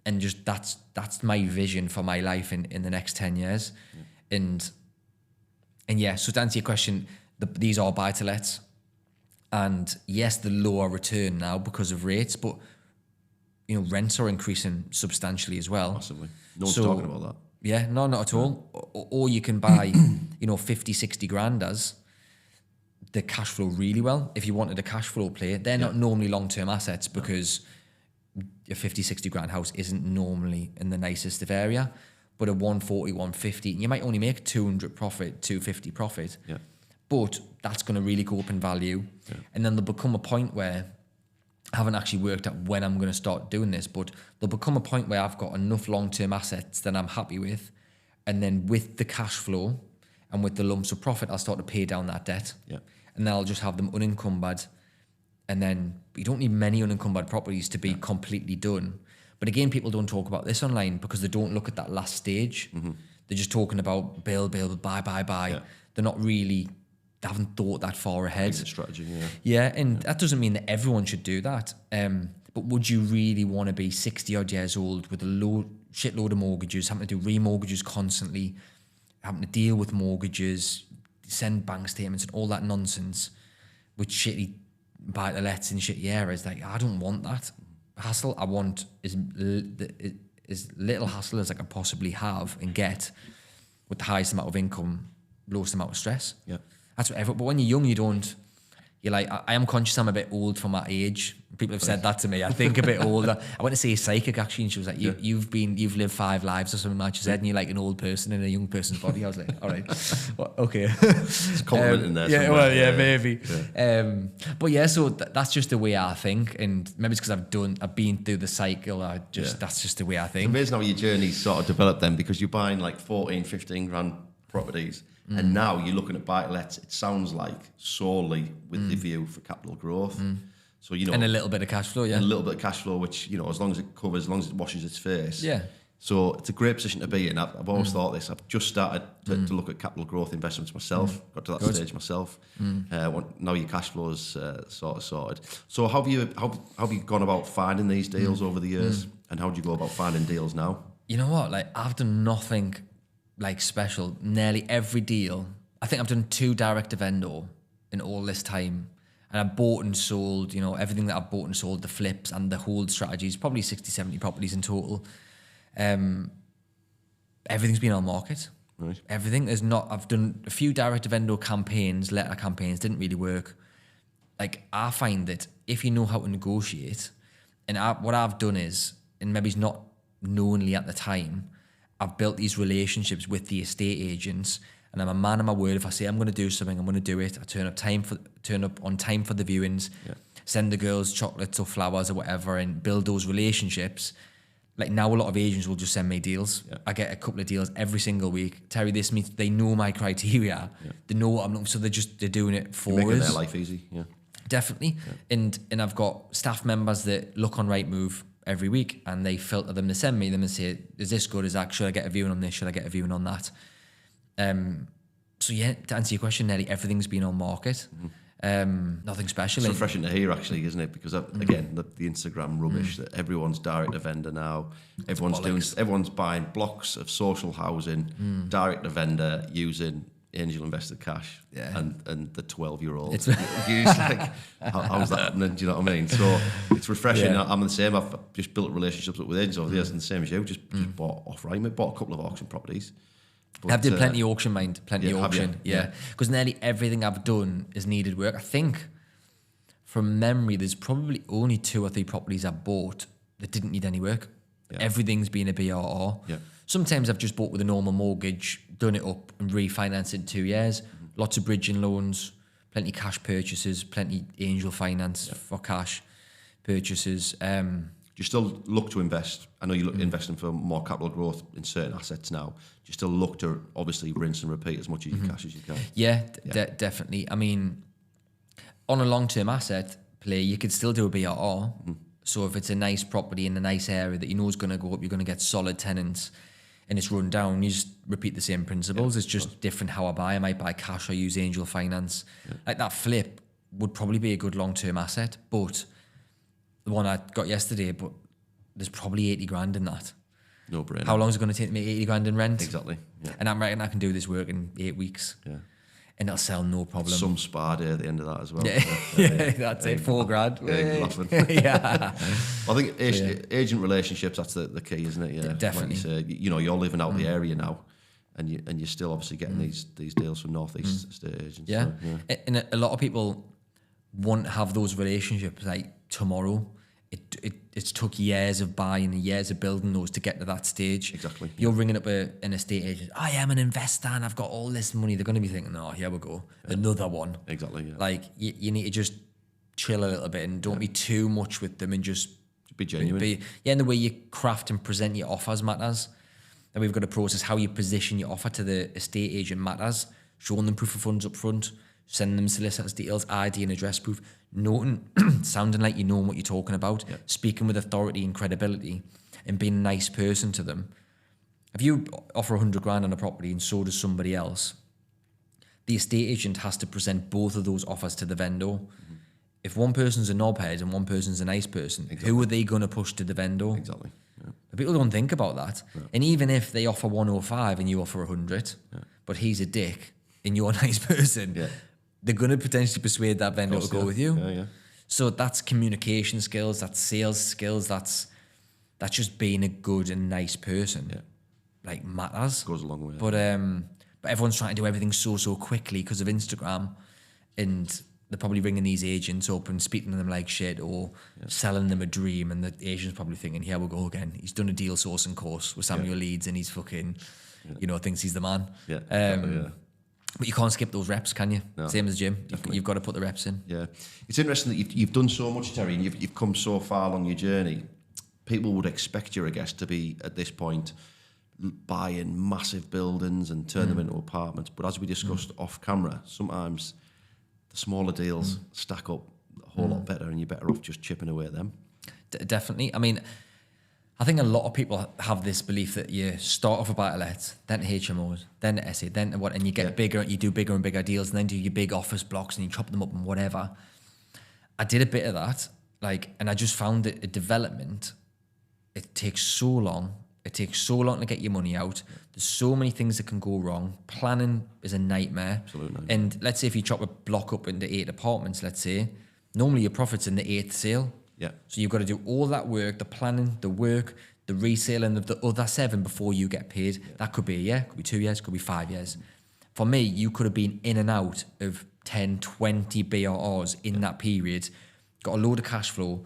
And just that's my vision for my life in the next 10 years. Yeah. And yeah, so to answer your question, these are buy-to-lets. And yes, the lower return now because of rates, but rents are increasing substantially as well. Massively. No one's talking about that. Yeah, no, not at all. Or you can buy, 50, 60 grand as the cash flow really well. If you wanted a cash flow play, they're not normally long-term assets because a 50, 60 grand house isn't normally in the nicest of area. But a 140, 150, you might only make 200 profit, 250 profit. Yeah. But that's going to really go up in value. Yeah. And then there'll become a point where I haven't actually worked out when I'm going to start doing this, but there'll become a point where I've got enough long-term assets that I'm happy with. And then with the cash flow and with the lumps of profit, I'll start to pay down that debt. Yeah. And then I'll just have them unencumbered. And then you don't need many unencumbered properties to be completely done. But again, people don't talk about this online because they don't look at that last stage. Mm-hmm. They're just talking about build, buy. Yeah. They're not really, they haven't thought that far ahead. It's a strategy, yeah. Yeah, and that doesn't mean that everyone should do that. But would you really want to be 60 odd years old with a shitload of mortgages, having to do remortgages constantly, having to deal with mortgages, send bank statements and all that nonsense with shitty buy-to-lets in shitty areas? Like, I don't want that hassle. I want as little hassle as I can possibly have and get with the highest amount of income, lowest amount of stress. Yeah. That's what but when you're young, you're like, I am conscious I'm a bit old for my age. People have said that to me. I think a bit older. I went to see a psychic actually, and she was like, you've lived 5 lives or something like she said, and you're like an old person in a young person's body. I was like, all right, well, okay. It's a compliment in there. Yeah, well, yeah, maybe. Yeah. But yeah, so that's just the way I think, and maybe it's because I've been through the cycle. That's just the way I think. It's amazing how your journey's sort of developed then, because you're buying like 14, 15 grand properties. And now you're looking at buy-to-lets, it sounds like solely with the view for capital growth. So, and a little bit of cash flow, yeah. And a little bit of cash flow, which, as long as it covers, as long as it washes its face. Yeah. So it's a great position to be in. I've always thought this. I've just started to look at capital growth investments myself. Got to that stage myself. Now your cash flow is sort of sorted. So how have you gone about finding these deals over the years? And how do you go about finding deals now? You know what? Like, I've done nothing like special. Nearly every deal, I think I've done 2 direct to vendor in all this time, and I bought and sold, everything that I've bought and sold, the flips and the hold strategies, probably 60, 70 properties in total. Everything's been on market. Right. Everything. I've done a few direct to vendor campaigns, letter campaigns, didn't really work. Like, I find that if you know how to negotiate, and what I've done is, and maybe it's not knowingly at the time, I've built these relationships with the estate agents, and I'm a man of my word. If I say I'm going to do something, I'm going to do it. I turn up on time for the viewings, send the girls chocolates or flowers or whatever, and build those relationships. Like, now a lot of agents will just send me deals. I get a couple of deals every single week. Terry, this means they know my criteria. They know what I'm looking for, so they're doing it for us. You're making their life easy, Definitely. And I've got staff members that look on Rightmove every week, and they filter them. They send me them and say, is this good? Should I get a viewing on this? Should I get a viewing on that? So yeah, to answer your question, nearly everything's been on market. Nothing special. It's refreshing to hear, actually, isn't it? Because again, the Instagram rubbish that everyone's direct to vendor now. Everyone's buying blocks of social housing, direct to vendor, using angel invested cash, and the 12-year-old. It's like, how's that happening? Do you know what I mean? So it's refreshing. Yeah. I'm the same. I've just built relationships with agents over the years, and the same as you. Just bought off Rightmove, bought a couple of auction properties. But, I've did plenty of auction, auction. Yeah, because nearly everything I've done is needed work. I think, from memory, there's probably only 2 or 3 properties I've bought that didn't need any work. Yeah. Everything's been a BRR. Yeah. Sometimes I've just bought with a normal mortgage, done it up and refinanced it in 2 years. Lots of bridging loans, plenty cash purchases, plenty angel finance for cash purchases. Do you still look to invest? I know you look investing for more capital growth in certain assets now. Do you still look to obviously rinse and repeat as much of your cash as you can? Yeah, definitely. I mean, on a long-term asset play, you could still do a BRR. So if it's a nice property in a nice area that you know is going to go up, you're going to get solid tenants, and it's run down, you just repeat the same principles. It's just different how I buy. I might buy cash or use angel finance. Like, that flip would probably be a good long-term asset, but the one I got yesterday, but there's probably 80 grand in that. No brainer. How long is it going to take to make 80 grand in rent? Exactly. Yeah. And I'm reckon I can do this work in 8 weeks. Yeah. and it'll sell no problem. Some spa day at the end of that as well. Yeah, that's it. $4,000. Yeah, laughing. Yeah. I think agent relationships, that's the key, isn't it? Yeah, definitely. Like you say, you're living out the area now, and you're still obviously getting these deals from Northeast estate agents. Yeah. So, And a lot of people want to have those relationships like tomorrow. It's took years of buying and years of building those to get to that stage. Exactly. You're ringing up an estate agent. I am an investor and I've got all this money. They're going to be thinking, oh, here we go. Another one. Exactly, yeah. Like, you need to just chill a little bit and don't be too much with them and just be genuine. And the way you craft and present your offers matters. And we've got to process how you position your offer to the estate agent matters. Showing them proof of funds up front, sending them solicitors details, ID and address proof, noting, sounding like you know what you're talking about, speaking with authority and credibility, and being a nice person to them. If you offer 100 grand on a property and so does somebody else, the estate agent has to present both of those offers to the vendor. Mm-hmm. If one person's a knobhead and one person's a nice person, who are they going to push to the vendor? Exactly. Yeah. But people don't think about that. Yeah. And even if they offer 105 and you offer 100, but he's a dick and you're a nice person, they're going to potentially persuade that vendor to go with you. Yeah, yeah. So that's communication skills, that's sales skills, that's just being a good and nice person. Yeah. Like, matters. Goes a long way. But everyone's trying to do everything so quickly because of Instagram, and they're probably ringing these agents up and speaking to them like shit, or selling them a dream, and the agent's probably thinking, here we go again. He's done a deal sourcing course with Samuel Leeds and he's fucking, thinks he's the man. Yeah. But you can't skip those reps, can you? No, Same as the gym. You've got to put the reps in. Yeah. It's interesting that you've done so much, Terry, and you've come so far along your journey. People would expect you, I guess, to be, at this point, buying massive buildings and turn them into apartments. But as we discussed off camera, sometimes the smaller deals stack up a whole lot better, and you're better off just chipping away at them. Definitely. I mean, I think a lot of people have this belief that you start off a buy-to-let, then to HMOs, then to SA, then to what, and you get bigger, you do bigger and bigger deals, and then do your big office blocks and you chop them up and whatever. I did a bit of that, and I just found that a development, it takes so long. It takes so long to get your money out. There's so many things that can go wrong. Planning is a nightmare. Absolutely. And let's say if you chop a block up into 8 apartments, let's say, normally your profit's in the 8th sale. Yeah. So you've got to do all that work, the planning, the work, the reselling of the other 7 before you get paid. Yeah. That could be a year, could be 2 years, could be 5 years. For me, you could have been in and out of 10, 20 BRRs in that period, got a load of cash flow,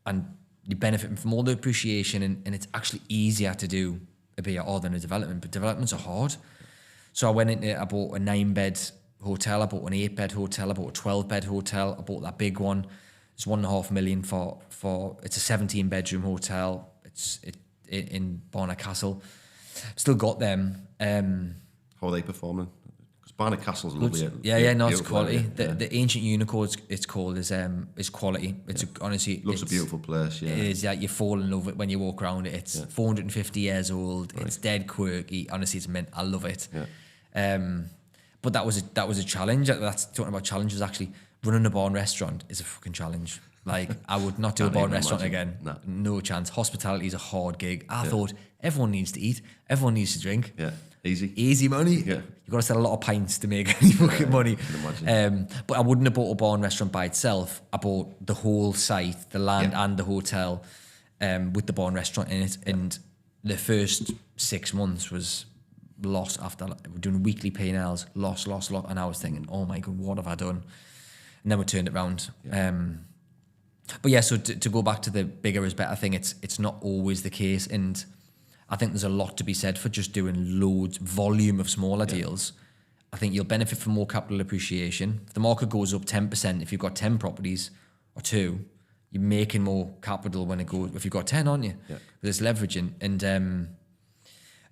and you're benefiting from all the appreciation, and it's actually easier to do a BRR than a development, but developments are hard. So I bought a 9-bed hotel, I bought an 8-bed hotel, I bought a 12-bed hotel, I bought that big one. It's $1.5 million for it's a 17-bedroom hotel. It's in Barnard Castle. Still got them. How are they performing? Because Barnard Castle's lovely. It's quality. The ancient unicorn, it's called, is quality. It's honestly looks a beautiful place. Yeah, it is. Yeah, you fall in love with it when you walk around it. It's 450 years old. Right. It's dead quirky. Honestly, it's mint. I love it. Yeah. But that was a challenge. That's talking about challenges. Actually, running a barn restaurant is a fucking challenge. Like, I would not do a barn restaurant again. No chance. Hospitality is a hard gig. I thought everyone needs to eat. Everyone needs to drink. Yeah. Easy money. Yeah. You've got to sell a lot of pints to make any fucking money. But I wouldn't have bought a barn restaurant by itself. I bought the whole site, the land and the hotel, with the barn restaurant in it. And the first 6 months was loss after we're doing weekly P&Ls, loss. And I was thinking, oh my God, what have I done? And then we turned it around. Yeah. But yeah, so to go back to the bigger is better thing, it's not always the case. And I think there's a lot to be said for just doing volume of smaller deals. I think you'll benefit from more capital appreciation. If the market goes up 10%, if you've got 10 properties or 2, you're making more capital when it goes, if you've got 10, aren't you? Yeah. There's leveraging. And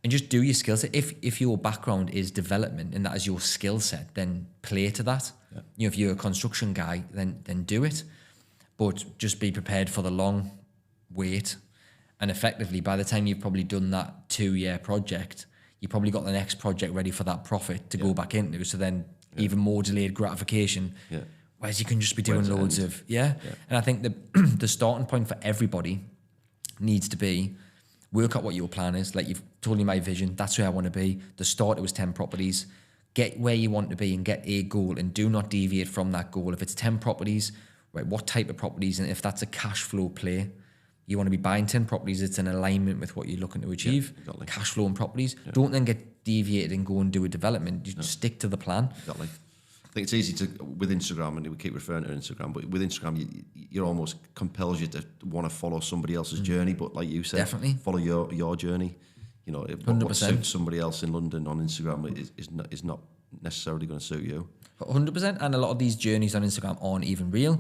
just do your skill set. If your background is development and that is your skill set, then play to that. Yeah. If you're a construction guy, then do it. But just be prepared for the long wait. And effectively, by the time you've probably done that 2-year project, you probably got the next project ready for that profit to go back into. So then even more delayed gratification. Yeah. Whereas you can just be doing loads of, And I think the starting point for everybody needs to be work out what your plan is. Like, you've told me my vision. That's where I want to be. The start, it was 10 properties. get where you want to be and get a goal, and do not deviate from that goal. If it's 10 properties, right, what type of properties? And if that's a cash flow play, you want to be buying 10 properties, it's in alignment with what you're looking to achieve. Exactly. Cash flow and properties. Don't then get deviated and go and do a development. You just stick to the plan. Exactly. I think it's easy to, with Instagram, and we keep referring to Instagram, but with Instagram, you almost compels you to want to follow somebody else's journey. But like you said, Definitely. follow your journey. You know, what 100%. suits somebody else in London on Instagram is not necessarily going to suit you. 100%. And a lot of these journeys on Instagram aren't even real.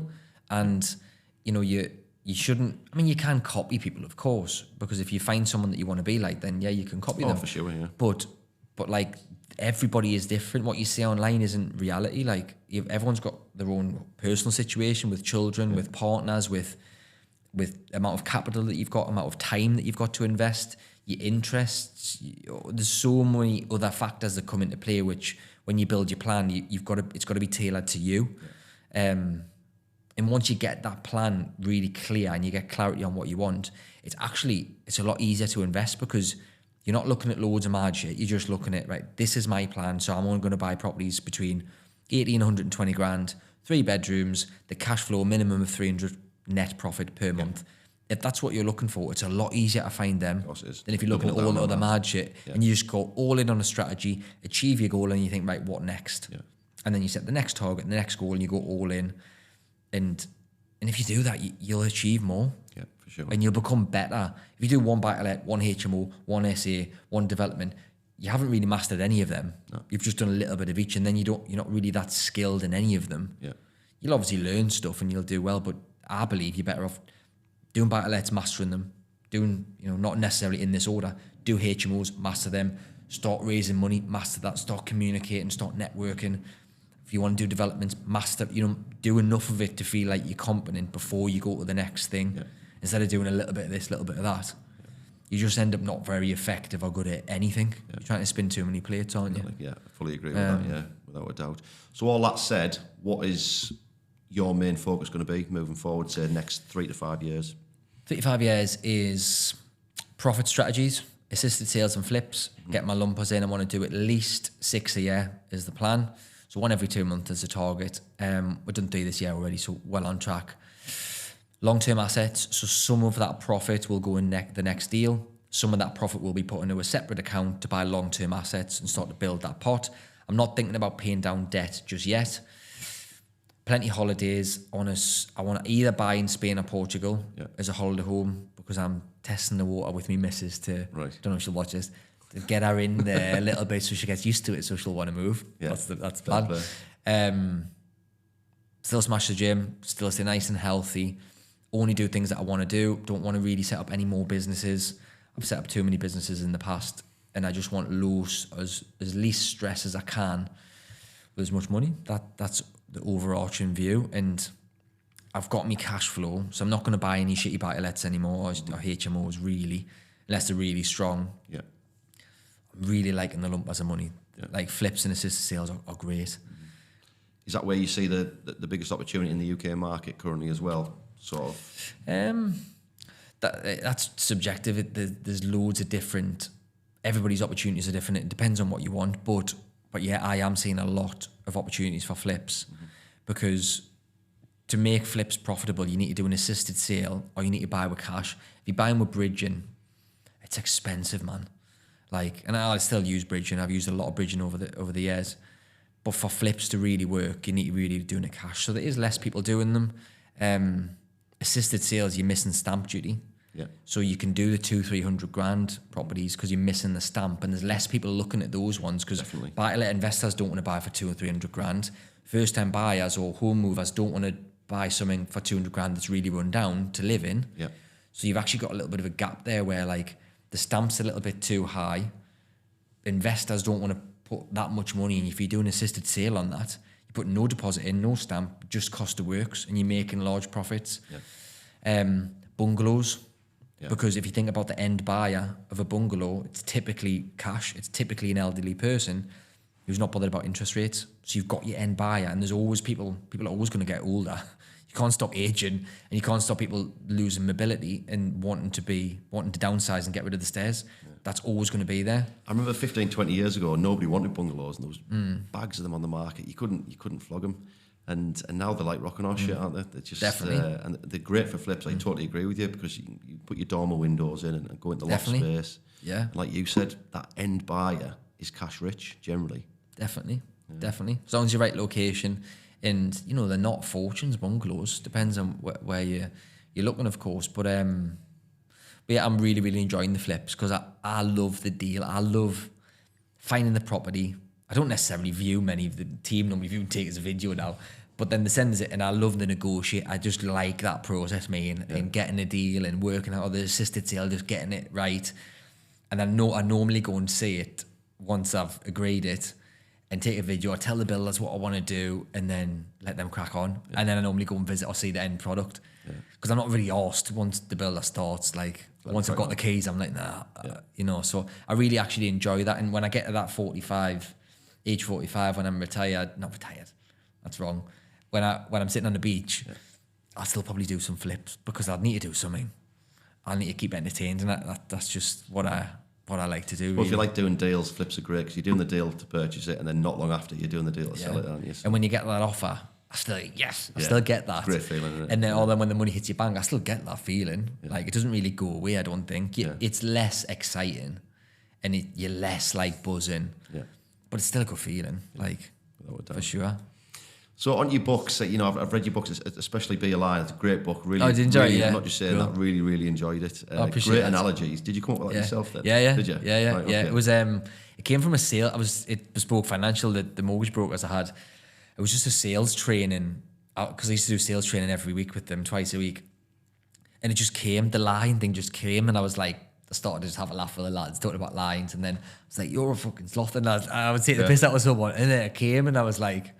And, you know, you shouldn't, I mean, you can copy people, of course, because if you find someone that you want to be like, then yeah, you can copy them. For sure, yeah. But like, everybody is different. What you see online isn't reality. Like, everyone's got their own personal situation with children, with partners, with amount of capital that you've got, amount of time that you've got to invest, your interests. There's so many other factors that come into play, which when you build your plan, it's got to be tailored to you. And once you get that plan really clear and you get clarity on what you want, it's a lot easier to invest, because you're not looking at loads of mad shit. You're just looking at, right, this is my plan. So I'm only going to buy properties between 80 and 120 grand, 3 bedrooms, the cash flow minimum of 300 net profit per month. If that's what you're looking for, it's a lot easier to find them than if you're looking at all the other mad shit and you just go all in on a strategy, achieve your goal, and you think, right, what next? Yeah. And then you set the next target, the next goal, and you go all in. And if you do that, you'll achieve more. Yeah, for sure. And you'll become better. If you do one buy-to-let, one HMO, one SA, one development, you haven't really mastered any of them. No. You've just done a little bit of each, and then you're not really that skilled in any of them. Yeah. You'll obviously learn stuff and you'll do well, but I believe you're better off doing buy-to-lets, mastering them, doing, not necessarily in this order, do HMOs, master them, start raising money, master that, start communicating, start networking. If you want to do developments, master, do enough of it to feel like you're competent before you go to the next thing. Yeah. Instead of doing a little bit of this, a little bit of that. Yeah. You just end up not very effective or good at anything. Yeah. You're trying to spin too many plates, aren't you? Yeah, I fully agree with that, yeah, without a doubt. So all that said, what is your main focus going to be moving forward, say, next 3 to 5 years? 3 to 5 years is profit strategies, assisted sales and flips, get my lumpers in. I want to do at least 6 a year is the plan. So 1 every 2 months is a target. We've done 3 this year already, so well on track. Long-term assets, so some of that profit will go in the next deal. Some of that profit will be put into a separate account to buy long-term assets and start to build that pot. I'm not thinking about paying down debt just yet. Plenty of holidays. I want to either buy in Spain or Portugal as a holiday home, because I'm testing the water with me missus to, don't know if she'll watch this, to get her in there a little bit so she gets used to it, so she'll want to move. Yeah. That's the plan. Still smash the gym, still stay nice and healthy, only do things that I want to do. Don't want to really set up any more businesses. I've set up too many businesses in the past, and I just want as least stress as I can with as much money. That's the overarching view. And I've got me cash flow, so I'm not going to buy any shitty buy-to-lets anymore, or HMOs really, unless they're really strong. Yeah. I'm really liking the lump as of money. Yeah. Like flips and assisted sales are great. Mm-hmm. Is that where you see the biggest opportunity in the UK market currently as well, sort of? That's subjective. There's loads of different, everybody's opportunities are different. It depends on what you want. But yeah, I am seeing a lot of opportunities for flips, because to make flips profitable, you need to do an assisted sale or you need to buy with cash. If you're buying with bridging, it's expensive, man. And I still use bridging. I've used a lot of bridging over the years. But for flips to really work, you need to really be doing it cash. So there is less people doing them. Assisted sales, you're missing stamp duty. Yeah. So you can do the 200-300 grand properties because you're missing the stamp, and there's less people looking at those ones, because buy-to-let investors don't want to buy for 200 or 300 grand. First-time buyers or home movers don't want to buy something for 200 grand that's really run down to live in. Yeah. So you've actually got a little bit of a gap there where the stamp's a little bit too high. Investors don't want to put that much money in. If you do an assisted sale on that, you put no deposit in, no stamp, just cost of works, and you're making large profits. Yeah. Bungalows, because if you think about the end buyer of a bungalow, it's typically cash. It's typically an elderly person who's not bothered about interest rates. So you've got your end buyer, and there's always people are always going to get older. You can't stop aging, and you can't stop people losing mobility and wanting to downsize and get rid of the stairs. That's always going to be there. I remember 15, 20 years ago, nobody wanted bungalows, and there was bags of them on the market. You couldn't flog them, and now they're like rocking our shit, aren't they? They're just Definitely, and they're great for flips. I totally agree with you, because you put your dormer windows in and go into loft space. Yeah, and like you said, that end buyer is cash rich generally. Definitely. As long as you're right location. And, you know, they're not fortunes, bungalows. Depends on where you're looking, of course. But yeah, I'm really, really enjoying the flips, because I love the deal. I love finding the property. I don't necessarily view many of the team. Normally view and take as a video now. But then they send us it, and I love the negotiate. I just like that process, man, and getting a deal and working out the assisted sale, just getting it right. And I normally go and see it once I've agreed it, and take a video, I tell the builders what I want to do, and then let them crack on. Yeah. And then I normally go and visit or see the end product. Because I'm not really asked once the builder starts. Like, once I've got the keys, I'm like, nah, you know. So I really actually enjoy that. And when I get to that 45, age 45, when I'm not retired, that's wrong. When I'm sitting on the beach, I'll still probably do some flips, because I'll need to do something. I'll need to keep entertained, and that's just what I like to do. Well, really. If you like doing deals, flips are great, because you're doing the deal to purchase it, and then not long after you're doing the deal to sell it, aren't you? So. And when you get that offer, I still get that. Great feeling, isn't it? And then when the money hits your bank, I still get that feeling. Like, it doesn't really go away, I don't think. It's less exciting, and you're less like buzzing. Yeah. But it's still a good feeling, like, for sure. So on your books, you know, I've read your books, especially Be Alive. It's a great book. Really, I did enjoy it. Yeah. I'm not just saying that. Really, really enjoyed it. Great analogies. Did you come up with that yourself then? Yeah. Did you? Yeah. Right, okay. It was. It came from a sale. It bespoke financial. The mortgage brokers I had. It was just a sales training, because I used to do sales training every week with them, twice a week, and it just came. The line thing just came, and I was like, I started to just have a laugh with the lads talking about lines, and then I was like, "You're a fucking sloth," and I would take the piss out of someone, and then it came, and I was like.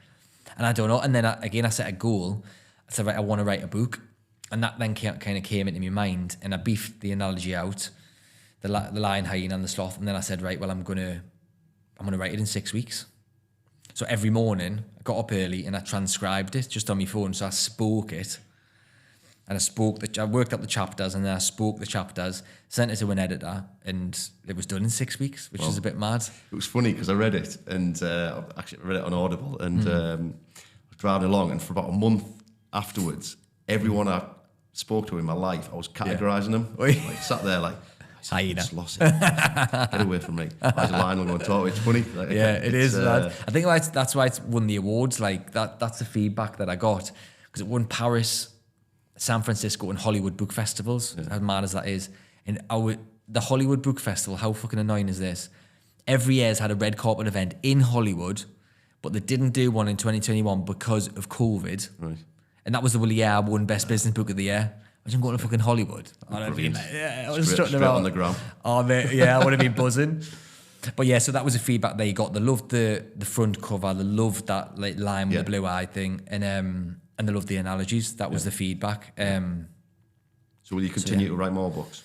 And I don't know. And then I set a goal. I said, right, I want to write a book. And that then kind of came into my mind. And I beefed the analogy out, the lion, hyena, and the sloth. And then I said, right, well, I'm gonna write it in 6 weeks. So every morning, I got up early and I transcribed it just on my phone. So I spoke it. And I worked up the chapters, and then I spoke the chapters, sent it to an editor, and it was done in 6 weeks, which is a bit mad. It was funny, because I read it, and actually read it on Audible, and I was driving along, and for about a month afterwards, everyone I spoke to in my life, I was categorising them. Like, sat there like, hyena. Lost it. Get away from me. There's a line we're going to talk. It's funny. Like, it is. I think that's why it's won the awards. Like that's the feedback that I got, because it won Paris, San Francisco, and Hollywood book festivals. As mad as that is. And the Hollywood Book Festival, how fucking annoying is this? Every year's had a red carpet event in Hollywood, but they didn't do one in 2021 because of COVID. Right. And that was the year I won Best Business Book of the Year. Imagine going to fucking Hollywood. I was strutting about on the ground. Oh, mate, I would have been buzzing. But yeah, so that was the feedback they got. They loved the front cover. They loved that like lime with the blue eye thing, and they loved the analogies. That was the feedback. So will you continue to write more books?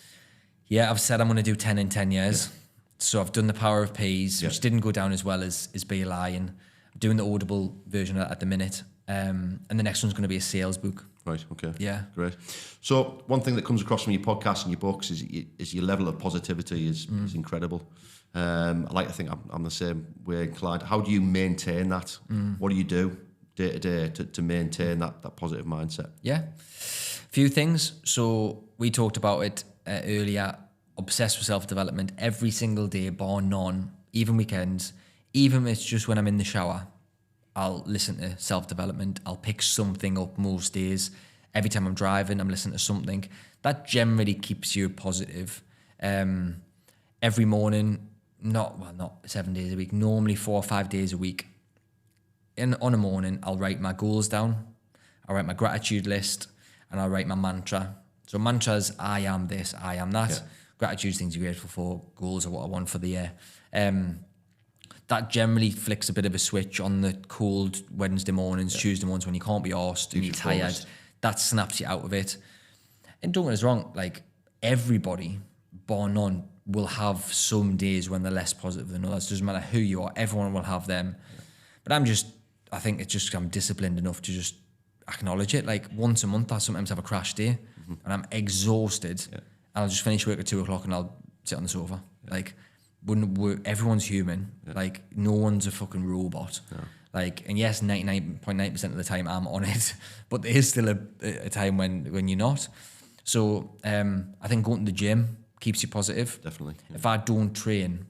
Yeah, I've said I'm going to do 10 in 10 years. Yeah. So I've done The Power of Peas, which didn't go down as well as Be a Lion. I'm doing the Audible version at the minute. And the next one's going to be a sales book. Right, okay. Yeah. Great. So one thing that comes across from your podcast and your books is your level of positivity is incredible. I like to think I'm the same way inclined. How do you maintain that? What do you do day to day to maintain that positive mindset? Yeah. Few things. So we talked about it earlier. Obsessed with self-development every single day, bar none, even weekends, even if it's just when I'm in the shower. I'll listen to self-development. I'll pick something up most days. Every time I'm driving, I'm listening to something. That generally keeps you positive. Every morning, not 7 days a week, normally 4 or 5 days a week. On a morning, I'll write my goals down. I'll write my gratitude list, and I'll write my mantra. So mantras, I am this, I am that. Yeah. Gratitude, things you're grateful for. Goals are what I want for the year. That generally flicks a bit of a switch on the cold Wednesday mornings, Tuesday mornings when you can't be arsed and you're tired. That snaps you out of it. And don't get us wrong, like everybody, bar none, will have some days when they're less positive than others. Doesn't matter who you are, everyone will have them. Yeah. But I think it's just I'm disciplined enough to just, acknowledge it. Like once a month, I sometimes have a crash day, and I'm exhausted. Yeah. And I'll just finish work at 2:00 and I'll sit on the sofa. Yeah. Like, wouldn't work. Everyone's human. Yeah. Like, no one's a fucking robot. No. Like, and yes, 99.9% of the time I'm on it, but there is still a time when you're not. So I think going to the gym keeps you positive. Definitely. Yeah. If I don't train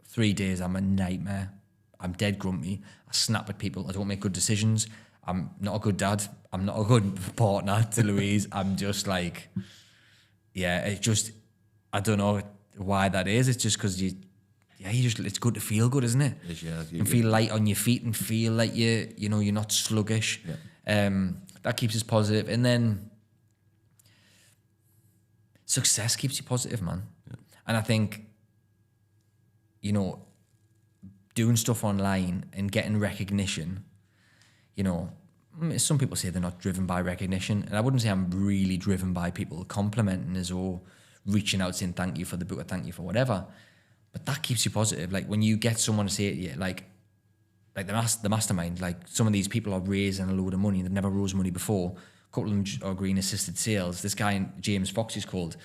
3 days, I'm a nightmare. I'm dead grumpy. I snap at people. I don't make good decisions. I'm not a good dad. I'm not a good partner to Louise. I'm just like, yeah, it's just, I don't know why that is. It's just because it's good to feel good, isn't it? It is, yeah. You can feel light on your feet and feel like you're not sluggish. Yeah. That keeps us positive. And then success keeps you positive, man. Yeah. And I think, doing stuff online and getting recognition, some people say they're not driven by recognition. And I wouldn't say I'm really driven by people complimenting us or reaching out saying thank you for the book or thank you for whatever. But that keeps you positive. Like when you get someone to say it to you, like the mastermind, like some of these people are raising a load of money. They've never raised money before. A couple of them are green assisted sales. This guy, James Fox, is called,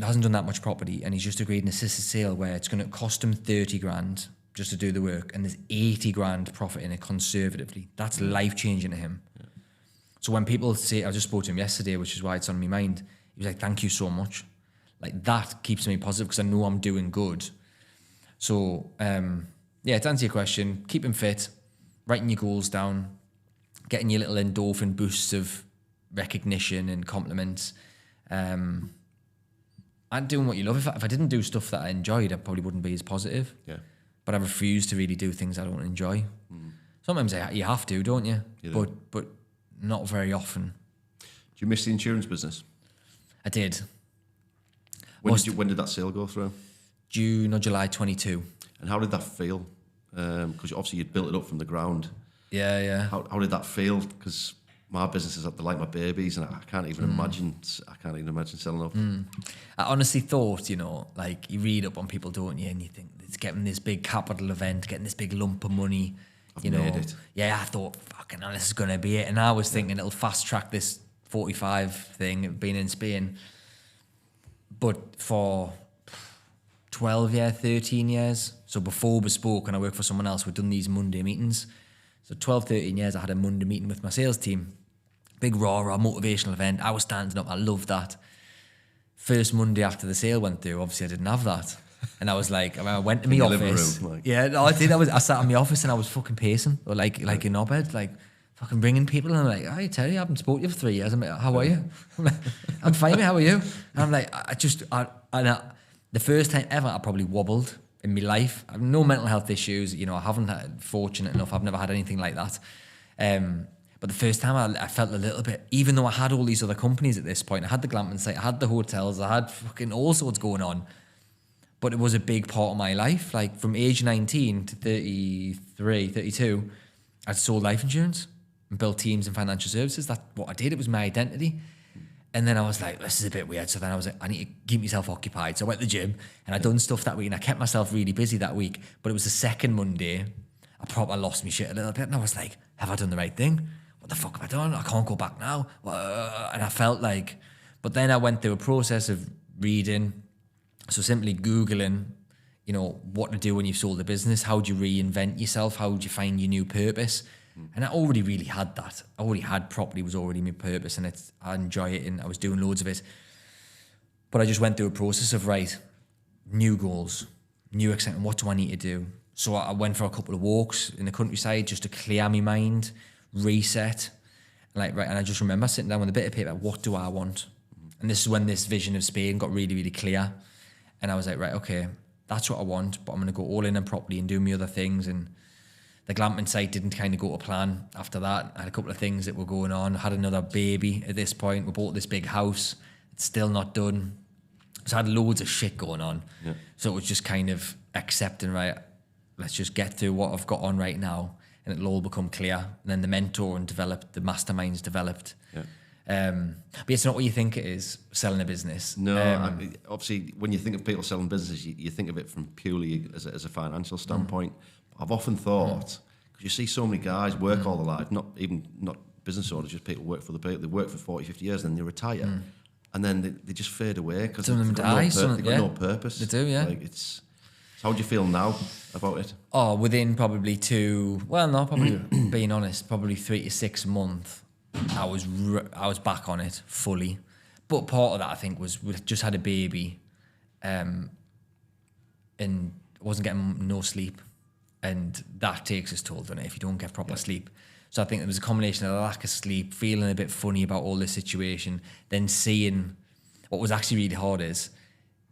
hasn't done that much property, and he's just agreed an assisted sale where it's going to cost him 30 grand just to do the work, and there's 80 grand profit in it conservatively. That's life changing to him. Yeah. So when people say, I just spoke to him yesterday, which is why it's on my mind, he was like, thank you so much. Like that keeps me positive because I know I'm doing good. So to answer your question, keeping fit, writing your goals down, getting your little endorphin boosts of recognition and compliments, and doing what you love. If I didn't do stuff that I enjoyed, I probably wouldn't be as positive. Yeah. But I refuse to really do things I don't enjoy. Sometimes you have to, don't you? But not very often. Do you miss the insurance business? I did. When did that sale go through? June or July 22. And how did that feel? Because obviously you'd built it up from the ground. Yeah. How did that feel? Because my businesses, they're like my babies, and I can't even imagine. I can't even imagine selling up. I honestly thought, like you read up on people, don't you? And you think it's getting this big capital event, getting this big lump of money. I've made it. Yeah, I thought, fucking hell, this is going to be it. And I was thinking it'll fast track this 45 thing, being in Spain. But for 13 years, so before Bespoke and I worked for someone else, we'd done these Monday meetings. So 13 years, I had a Monday meeting with my sales team. Big raw motivational event. I was standing up. I loved that. First Monday after the sale went through, obviously I didn't have that. And I was like, I went to my office. Yeah, no, I did. I sat in my office and I was fucking pacing, or like a knobhead, like fucking bringing people. And I'm like, hey, Terry, I haven't spoken to you for 3 years. I'm like, how are you? I'm fine, mate, how are you? And I'm like, the first time ever I probably wobbled in my life. I have no mental health issues. I haven't had, fortunate enough, I've never had anything like that. But the first time I felt a little bit, even though I had all these other companies at this point, I had the glamping site, I had the hotels, I had fucking all sorts going on. But it was a big part of my life. Like from age 19 to 33, 32, I'd sold life insurance and built teams in financial services. That's what I did. It was my identity. And then I was like, this is a bit weird. So then I was like, I need to keep myself occupied. So I went to the gym and I'd done stuff that week and I kept myself really busy that week. But it was the second Monday, I lost my shit a little bit. And I was like, have I done the right thing? What the fuck have I done? I can't go back now. And I felt like, but then I went through a process of reading. So simply Googling, what to do when you've sold a business. How do you reinvent yourself? How do you find your new purpose? And I already really had that. I already had property was already my purpose, and I enjoy it, and I was doing loads of it. But I just went through a process of new goals, new excitement. What do I need to do? So I went for a couple of walks in the countryside just to clear my mind, reset. And I just remember sitting down with a bit of paper. What do I want? And this is when this vision of Spain got really, really clear. And I was like, right, okay, that's what I want, but I'm going to go all in on property and do my other things. And the glamping site didn't kind of go to plan after that. I had a couple of things that were going on. I had another baby at this point. We bought this big house. It's still not done. So I had loads of shit going on. Yeah. So it was just kind of accepting, right, let's just get through what I've got on right now and it'll all become clear. And then the mentoring developed, the masterminds developed. Yeah. But it's not what you think it is, selling a business. No, obviously, when you think of people selling businesses, you think of it from purely as a financial standpoint. I've often thought, because You see so many guys work all their life, not business owners, just people work for the people. They work for 40, 50 years, and then they retire, and then they just fade away because they've got no purpose. They do, yeah. Like how do you feel now about it? Oh, within probably being honest, probably 3 to 6 months, I was back on it fully. But part of that, I think, was we just had a baby, and wasn't getting no sleep, and that takes its toll, doesn't it, if you don't get proper sleep. So I think there was a combination of a lack of sleep, feeling a bit funny about all this situation, then seeing what was actually really hard is,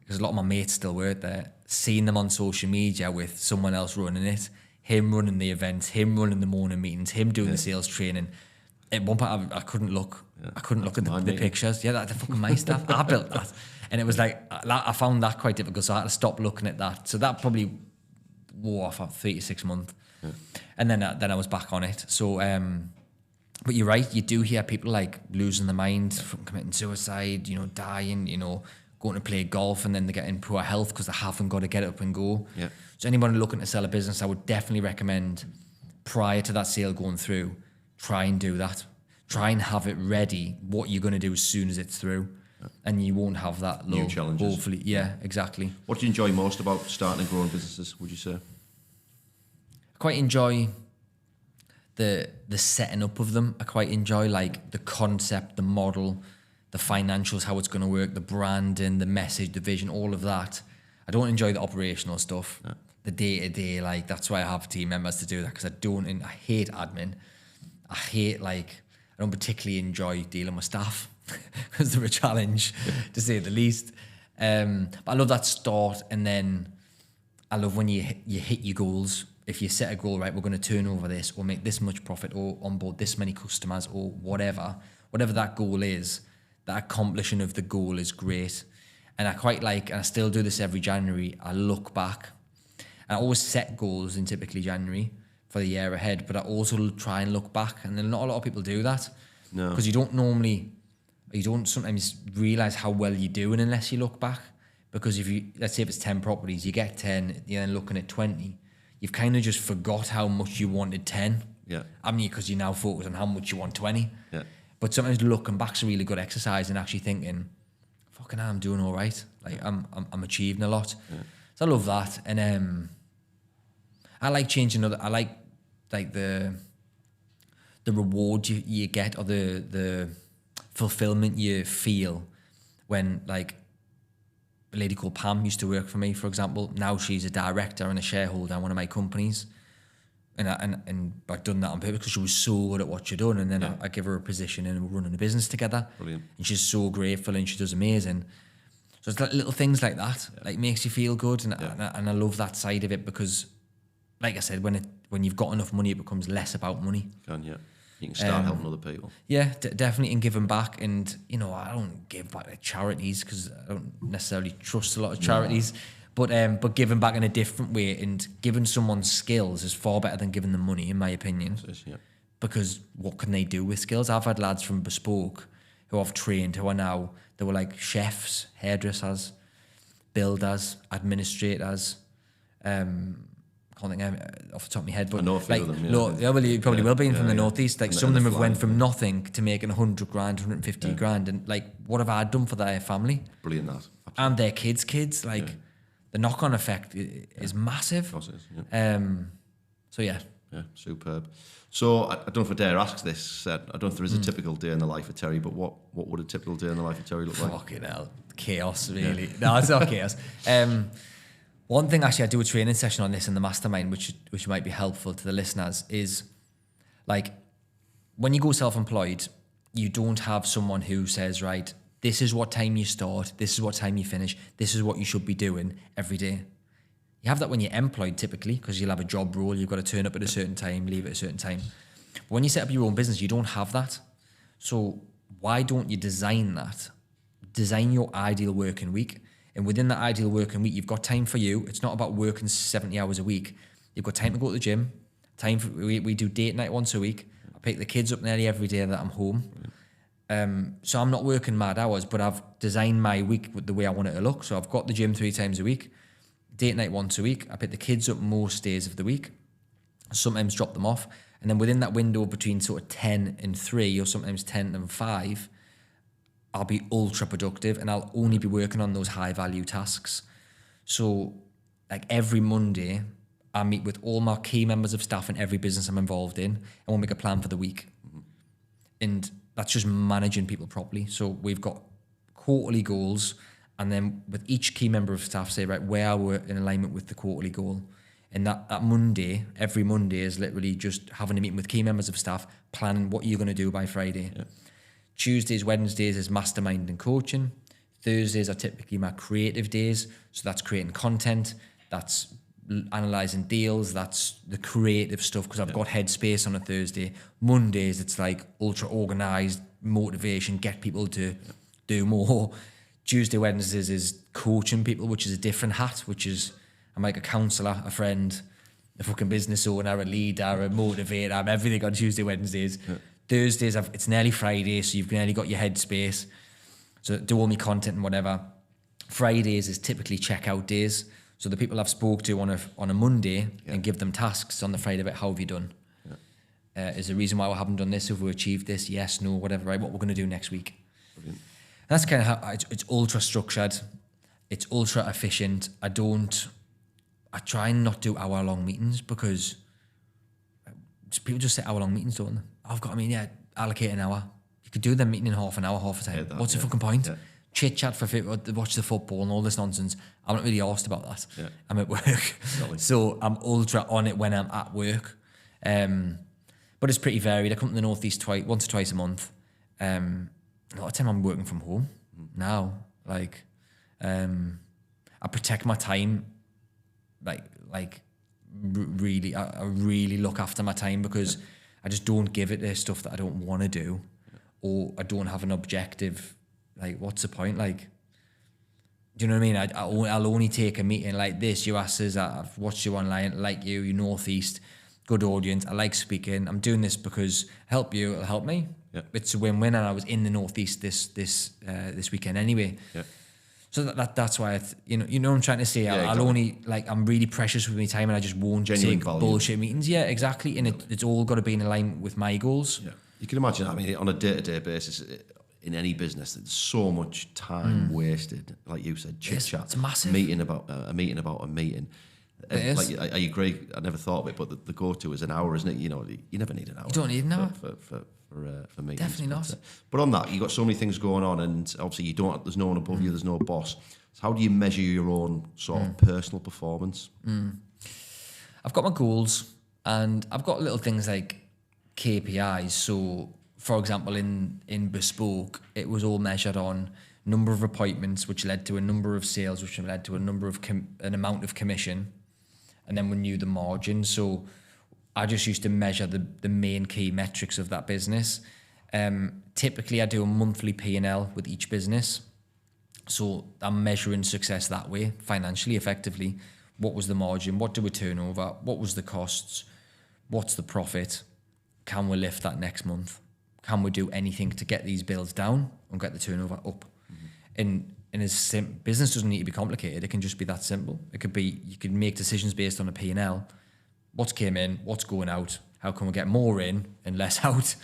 because a lot of my mates still work there, seeing them on social media with someone else running it, him running the events, him running the morning meetings, him doing the sales training. At one point, I couldn't look. Yeah. I couldn't look at the pictures. Yeah, that's fucking my stuff. I built that. And it was like, I found that quite difficult, so I had to stop looking at that. So that probably wore off after 3 to 6 months. Yeah. And then I was back on it. So, but you're right, you do hear people like losing their mind from committing suicide, dying, going to play golf, and then they get in poor health because they haven't got to get up and go. Yeah. So anyone looking to sell a business, I would definitely recommend, prior to that sale going through, try and do that. Try and have it ready, what you're going to do as soon as it's through. Yeah. And you won't have that low. New challenges. Hopefully, yeah, exactly. What do you enjoy most about starting and growing businesses, would you say? I quite enjoy the setting up of them. I quite enjoy like the concept, the model, the financials, how it's going to work, the branding, the message, the vision, all of that. I don't enjoy the operational stuff, the day-to-day, like that's why I have team members to do that, because I hate admin. I don't particularly enjoy dealing with staff because they're a challenge, to say the least. But I love that start, and then I love when you hit your goals. If you set a goal, right, we're going to turn over this, or make this much profit, or onboard this many customers, or whatever that goal is, that accomplishing of the goal is great. And I quite like, and I still do this every January, I look back. And I always set goals in typically January for the year ahead, but I also try and look back. And then not a lot of people do that. No. Because you don't sometimes realise how well you're doing unless you look back. Because let's say if it's 10 properties, you get 10, you're then looking at 20, you've kind of just forgot how much you wanted 10. Yeah. I mean, because you now focus on how much you want 20. Yeah. But sometimes looking back's a really good exercise, and actually thinking, fucking hell, I'm doing all right. Like I'm achieving a lot. Yeah. So I love that. And I like changing I like the reward you get, or the fulfillment you feel when, like, a lady called Pam used to work for me, for example. Now she's a director and a shareholder in one of my companies. And I've done that on purpose because she was so good at what she'd done. And then I give her a position and we're running a business together. Brilliant. And she's so grateful and she does amazing. So it's like little things like that, like makes you feel good. And I love that side of it because, like I said, when you've got enough money, it becomes less about money. You can start helping other people. Yeah, definitely, and giving back. And, I don't give back to charities because I don't necessarily trust a lot of charities. No. But giving back in a different way and giving someone skills is far better than giving them money, in my opinion. Because what can they do with skills? I've had lads from Bespoke who I've trained who are now, they were like chefs, hairdressers, builders, administrators, can't think off the top of my head, but I know a few of them, well, you probably will be from the northeast. Like some of them have went from nothing to making 100 grand, 150 grand, and like, what have I done for their family? Brilliant, that. Absolutely. And their kids, like the knock-on effect is massive. Of course it is, so yeah, superb. So I don't know if I dare ask this. I don't know if there is a typical day in the life of Terry, but what would a typical day in the life of Terry look like? Fucking hell, chaos, really. No, it's not chaos. One thing, actually, I do a training session on this in the mastermind, which might be helpful to the listeners, is like when you go self-employed, you don't have someone who says, right, this is what time you start, this is what time you finish, this is what you should be doing every day. You have that when you're employed, typically, because you'll have a job role, you've got to turn up at a certain time, leave at a certain time. But when you set up your own business, you don't have that. So why don't you design that? Design your ideal working week. And within that ideal working week, you've got time for you. It's not about working 70 hours a week. You've got time to go to the gym. We do date night once a week. I pick the kids up nearly every day that I'm home. So I'm not working mad hours, but I've designed my week with the way I want it to look. So I've got the gym 3 times a week, date night once a week. I pick the kids up most days of the week. sometimes drop them off. And then within that window between sort of 10 and 3 or sometimes 10 and 5, I'll be ultra productive and I'll only be working on those high value tasks. So like every Monday, I meet with all my key members of staff in every business I'm involved in, and we'll make a plan for the week. And that's just managing people properly. So we've got quarterly goals, and then with each key member of staff say, right, where are we in alignment with the quarterly goal? And that Monday, every Monday is literally just having a meeting with key members of staff, planning what you're going to do by Friday. Yeah. Tuesdays, Wednesdays is mastermind and coaching. Thursdays are typically my creative days. So that's creating content, that's analysing deals, that's the creative stuff because I've got headspace on a Thursday. Mondays, it's like ultra organised, motivation, get people to do more. Tuesday, Wednesdays is coaching people, which is a different hat, which is I'm like a counsellor, a friend, a fucking business owner, a leader, a motivator. I'm everything on Tuesday, Wednesdays. Yeah. Thursdays, it's nearly Friday, so you've nearly got your headspace. So do all my content and whatever. Fridays is typically checkout days. So the people I've spoke to on a Monday and give them tasks on the Friday about how have you done? Yeah. Is the reason why we haven't done this? Have we achieved this? Yes, no, whatever, right? What we're going to do next week. Brilliant. That's kind of how it's ultra structured. It's ultra efficient. I try and not do hour-long meetings because people just say hour-long meetings, don't they? Allocate an hour. You could do them meeting in half an hour, half a time. What's the fucking point? Yeah. Chit-chat for watch the football and all this nonsense. I'm not really asked about that. Yeah. I'm at work. So I'm ultra on it when I'm at work. But it's pretty varied. I come to the Northeast once or twice a month. A lot of time I'm working from home now. Like, I protect my time. Really, I really look after my time because I just don't give it to stuff that I don't want to do, or I don't have an objective. Like, what's the point? Like, do you know what I mean? I'll only take a meeting like this. You asses, I've watched you online, like you Northeast, good audience. I like speaking. I'm doing this because help you, it'll help me. Yeah. It's a win-win, and I was in the Northeast this weekend anyway. Yeah. So that's why you know what I'm trying to say. I'll only I'm really precious with my time, and I just won't take bullshit meetings. Yeah, exactly. And it's all got to be in alignment with my goals. Yeah, you can imagine. I mean, on a day-to-day basis, in any business, there's so much time wasted. Like you said, chit chat. It's massive. Meeting about a meeting. Like I agree. I never thought of it, but the go-to is an hour, isn't it? You know, you never need an hour. You don't need an hour for meetings. Definitely not. But on that, you've got so many things going on, and obviously there's no one above you, there's no boss. So how do you measure your own sort of personal performance? I've got my goals, and I've got little things like KPIs. So, for example, in Bespoke, it was all measured on number of appointments, which led to a number of sales, which led to a number of an amount of commission, and then we knew the margin. So I just used to measure the main key metrics of that business. Typically, I do a monthly P&L with each business. So I'm measuring success that way, financially, effectively. What was the margin? What do we turn over? What was the costs? What's the profit? Can we lift that next month? Can we do anything to get these bills down and get the turnover up? And business doesn't need to be complicated. It can just be that simple. It could be, you could make decisions based on a P&L. What's came in, what's going out, how can we get more in and less out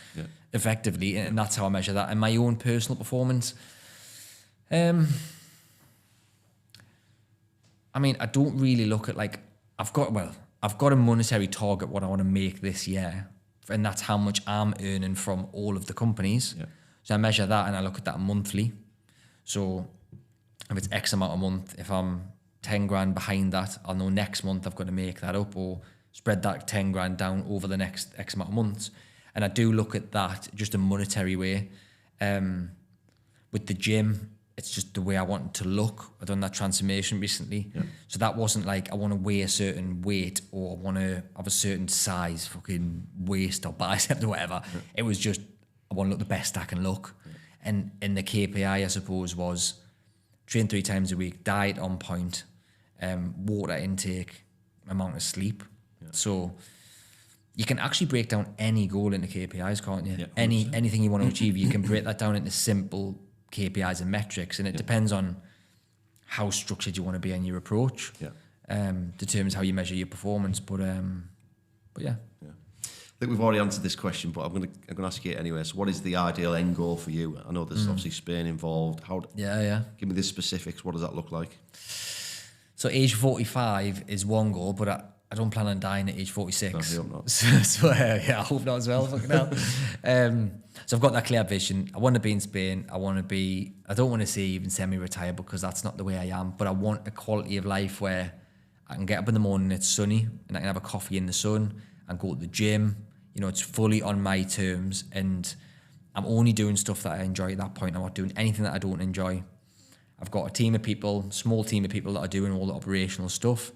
effectively? And that's how I measure that. And my own personal performance, I mean, I don't really look at I've got a monetary target what I want to make this year, and that's how much I'm earning from all of the companies. Yeah. So I measure that and I look at that monthly. So if it's X amount a month, if I'm 10 grand behind that, I'll know next month I've got to make that up or spread that 10 grand down over the next X amount of months. And I do look at that just a monetary way. With the gym, it's just the way I want to look. I've done that transformation recently. Yeah. So that wasn't like I want to weigh a certain weight or I want to have a certain size fucking waist or bicep or whatever. Yeah. It was just, I want to look the best I can look. Yeah. And the KPI, I suppose, was train 3 times a week, diet on point, water intake, amount of sleep. Yeah. So you can actually break down any goal into KPIs, can't you? Yeah, anything you want to achieve, you can break that down into simple KPIs and metrics, and it depends on how structured you want to be in your approach. Yeah. Determines how you measure your performance. But But yeah. I think we've already answered this question, but I'm going to ask you it anyway. So, what is the ideal end goal for you? I know there's obviously Spain involved. Give me the specifics. What does that look like? So, age 45 is one goal, but I don't plan on dying at age 46. No, I hope not. So I hope not as well. Fucking hell. So I've got that clear vision. I want to be in Spain. I don't want to say even semi-retire because that's not the way I am. But I want a quality of life where I can get up in the morning, it's sunny, and I can have a coffee in the sun and go to the gym. You know, it's fully on my terms, and I'm only doing stuff that I enjoy at that point. I'm not doing anything that I don't enjoy. I've got a team of people, small team of people that are doing all the operational stuff.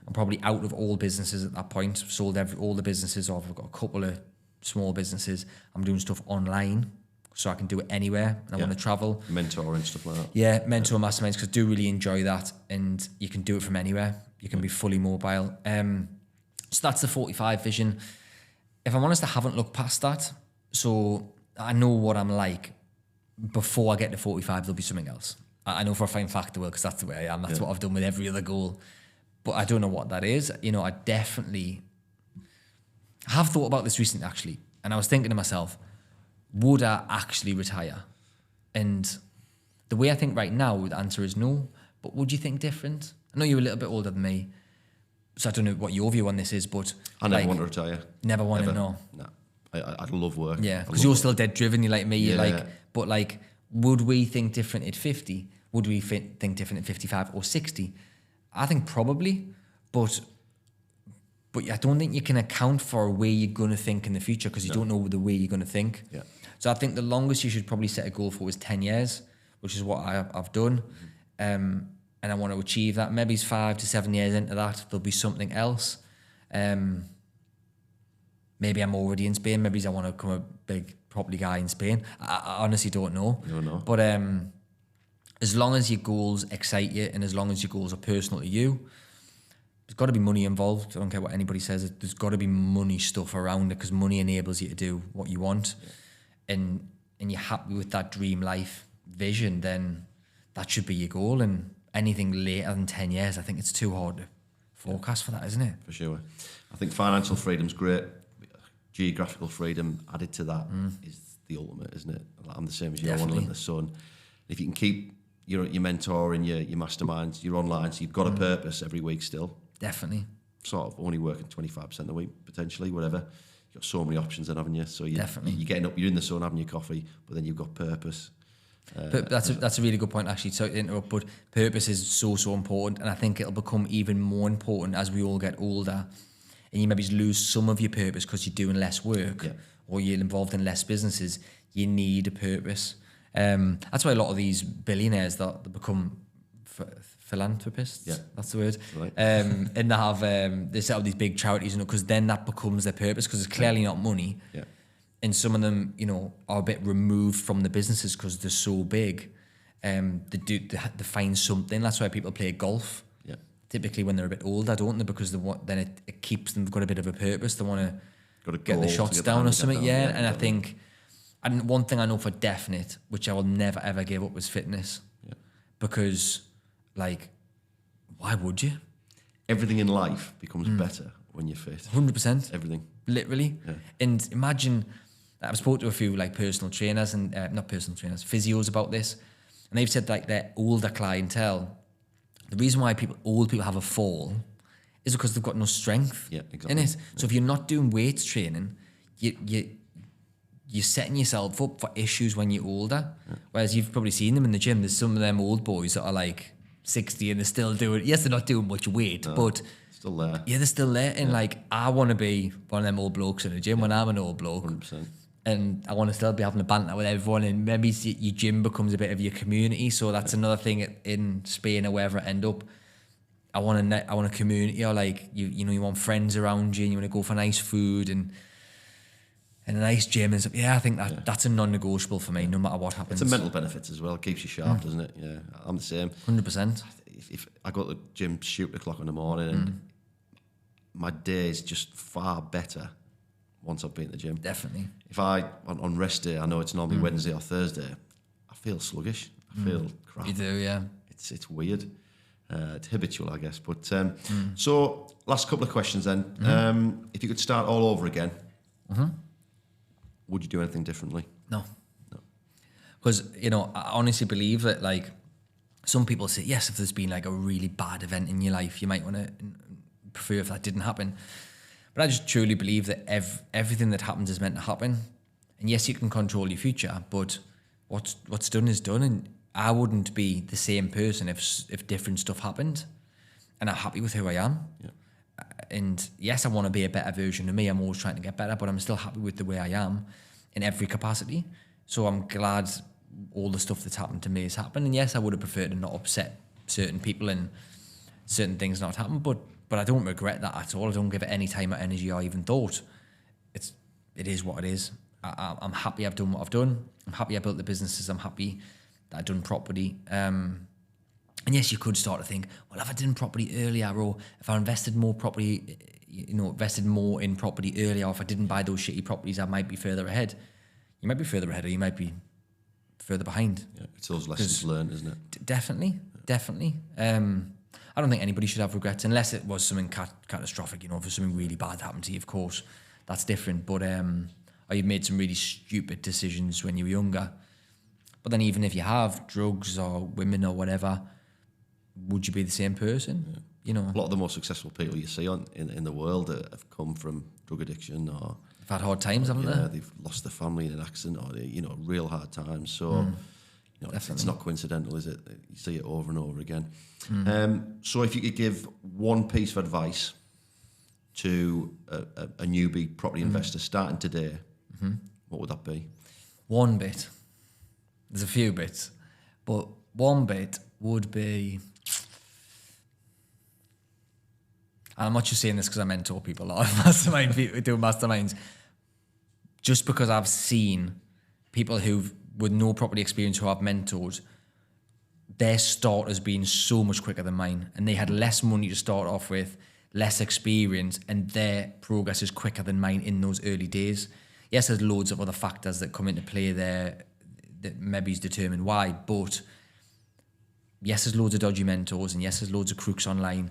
I'm probably out of all businesses at that point. I've sold all the businesses off. I've got a couple of small businesses. I'm doing stuff online, so I can do it anywhere. And I want to travel. Mentor and stuff like that. Yeah, mentor masterminds, because I do really enjoy that. And you can do it from anywhere. You can be fully mobile. So that's the 45 vision. If I'm honest, I haven't looked past that. So I know what I'm like. Before I get to 45, there'll be something else. I know for a fine fact I will, because that's the way I am. That's what I've done with every other goal. But I don't know what that is. You know, I have thought about this recently, actually. And I was thinking to myself, would I actually retire? And the way I think right now, the answer is no. But would you think different? I know you're a little bit older than me, so I don't know what your view on this is, but... I never want to retire. Never want to, no. No. I love work. Yeah, because you're still dead driven, you're like me, you're like... But like, would we think different at 50? Would we think different at 55 or 60? I think probably, but I don't think you can account for where you're going to think in the future because you don't know the way you're going to think. Yeah. So I think the longest you should probably set a goal for is 10 years, which is what I've done. And I want to achieve that. Maybe it's 5 to 7 years into that, there'll be something else. Maybe I'm already in Spain. Maybe I want to become a big property guy in Spain. I honestly don't know. You don't know. But as long as your goals excite you and as long as your goals are personal to you, there's got to be money involved. I don't care what anybody says. There's got to be money stuff around it because money enables you to do what you want. Yeah. And you're happy with that dream life vision, then that should be your goal. And anything later than 10 years, I think it's too hard to forecast for that, isn't it? For sure. I think financial freedom's great. Geographical freedom added to that is the ultimate, isn't it? I'm the same as you. Definitely. I want to live in the sun. If you can keep your mentor and your masterminds, your online, so you've got a purpose every week still. Definitely. Sort of only working 25% a week, potentially, whatever. You've got so many options then, haven't you? So you're getting up, you're in the sun having your coffee, but then you've got purpose. But that's a really good point, actually. So to interrupt, but purpose is so important, and I think it'll become even more important as we all get older, and you maybe lose some of your purpose because you're doing less work or you're involved in less businesses. You need a purpose. That's why a lot of these billionaires that become philanthropists. Yeah, that's the word. Right. And they have they set up these big charities, because then that becomes their purpose because it's clearly not money. Yeah. And some of them, are a bit removed from the businesses because they're so big. They find something. That's why people play golf. Yeah. Typically when they're a bit older, don't they? Because then it keeps them got a bit of a purpose. They want to get the shots down or something. Yeah. And I think, and one thing I know for definite, which I will never ever give up, was fitness. Yeah. Because, why would you? Everything in life becomes better when you're fit. 100%. Everything. Literally. Yeah. And imagine, I've spoken to a few personal trainers and not personal trainers, physios about this, and they've said their older clientele, the reason why old people have a fall is because they've got no strength in it. So if you're not doing weights training, you're setting yourself up for issues when you're older. Yeah. Whereas you've probably seen them in the gym. There's some of them old boys that are 60 and they're still doing. Yes, they're not doing much weight, but still there. Yeah, they're still there. And I want to be one of them old blokes in the gym when I'm an old bloke. 100%. And I want to still be having a banter with everyone, and maybe your gym becomes a bit of your community. So that's another thing in Spain or wherever I end up. I want a community, or you want friends around you, and you want to go for nice food and a nice gym and stuff. Yeah, I think that's a non-negotiable for me, no matter what happens. It's a mental benefits as well. It keeps you sharp, doesn't it? Yeah, I'm the same. 100%. If I go to the gym, shoot o'clock in the morning, and my day is just far better once I've been to the gym. Definitely. If on rest day, I know it's normally Wednesday or Thursday, I feel sluggish. I feel crap. You do, yeah. It's weird. It's habitual, I guess. But so, last couple of questions then. If you could start all over again, would you do anything differently? No. Because, I honestly believe that, like, some people say, yes, if there's been, like, a really bad event in your life, you might want to prefer if that didn't happen. But I just truly believe that everything that happens is meant to happen. And yes, you can control your future, but what's done is done. And I wouldn't be the same person if different stuff happened. And I'm happy with who I am. Yeah. And yes, I want to be a better version of me. I'm always trying to get better, but I'm still happy with the way I am in every capacity. So I'm glad all the stuff that's happened to me has happened. And yes, I would have preferred to not upset certain people and certain things not happen, but I don't regret that at all. I don't give it any time or energy or even thought. It is what it is. I'm happy I've done what I've done. I'm happy I built the businesses. I'm happy that I've done property. And yes, you could start to think, well, if I did property earlier, or if I invested more property, invested more in property earlier, or if I didn't buy those shitty properties, I might be further ahead. You might be further ahead, or you might be further behind. Yeah, it's those lessons learned, isn't it? Definitely. I don't think anybody should have regrets unless it was something catastrophic, if something really bad happened to you, of course, that's different. But or you've made some really stupid decisions when you were younger. But then even if you have drugs or women or whatever, would you be the same person? Yeah. A lot of the most successful people you see in the world have come from drug addiction or... They've had hard times, haven't they? Yeah, they've lost their family in an accident or, real hard times. So... it's not coincidental, is it? You see it over and over again. So if you could give one piece of advice to a newbie property investor starting today, what would that be? One bit. There's a few bits. But one bit would be... And I'm not just saying this because I mentor people a lot. Mastermind people do masterminds. Just because I've seen people with no property experience who I've mentored, their start has been so much quicker than mine, and they had less money to start off with, less experience, and their progress is quicker than mine in those early days. Yes, there's loads of other factors that come into play there that maybe is determined why, but yes, there's loads of dodgy mentors, and yes, there's loads of crooks online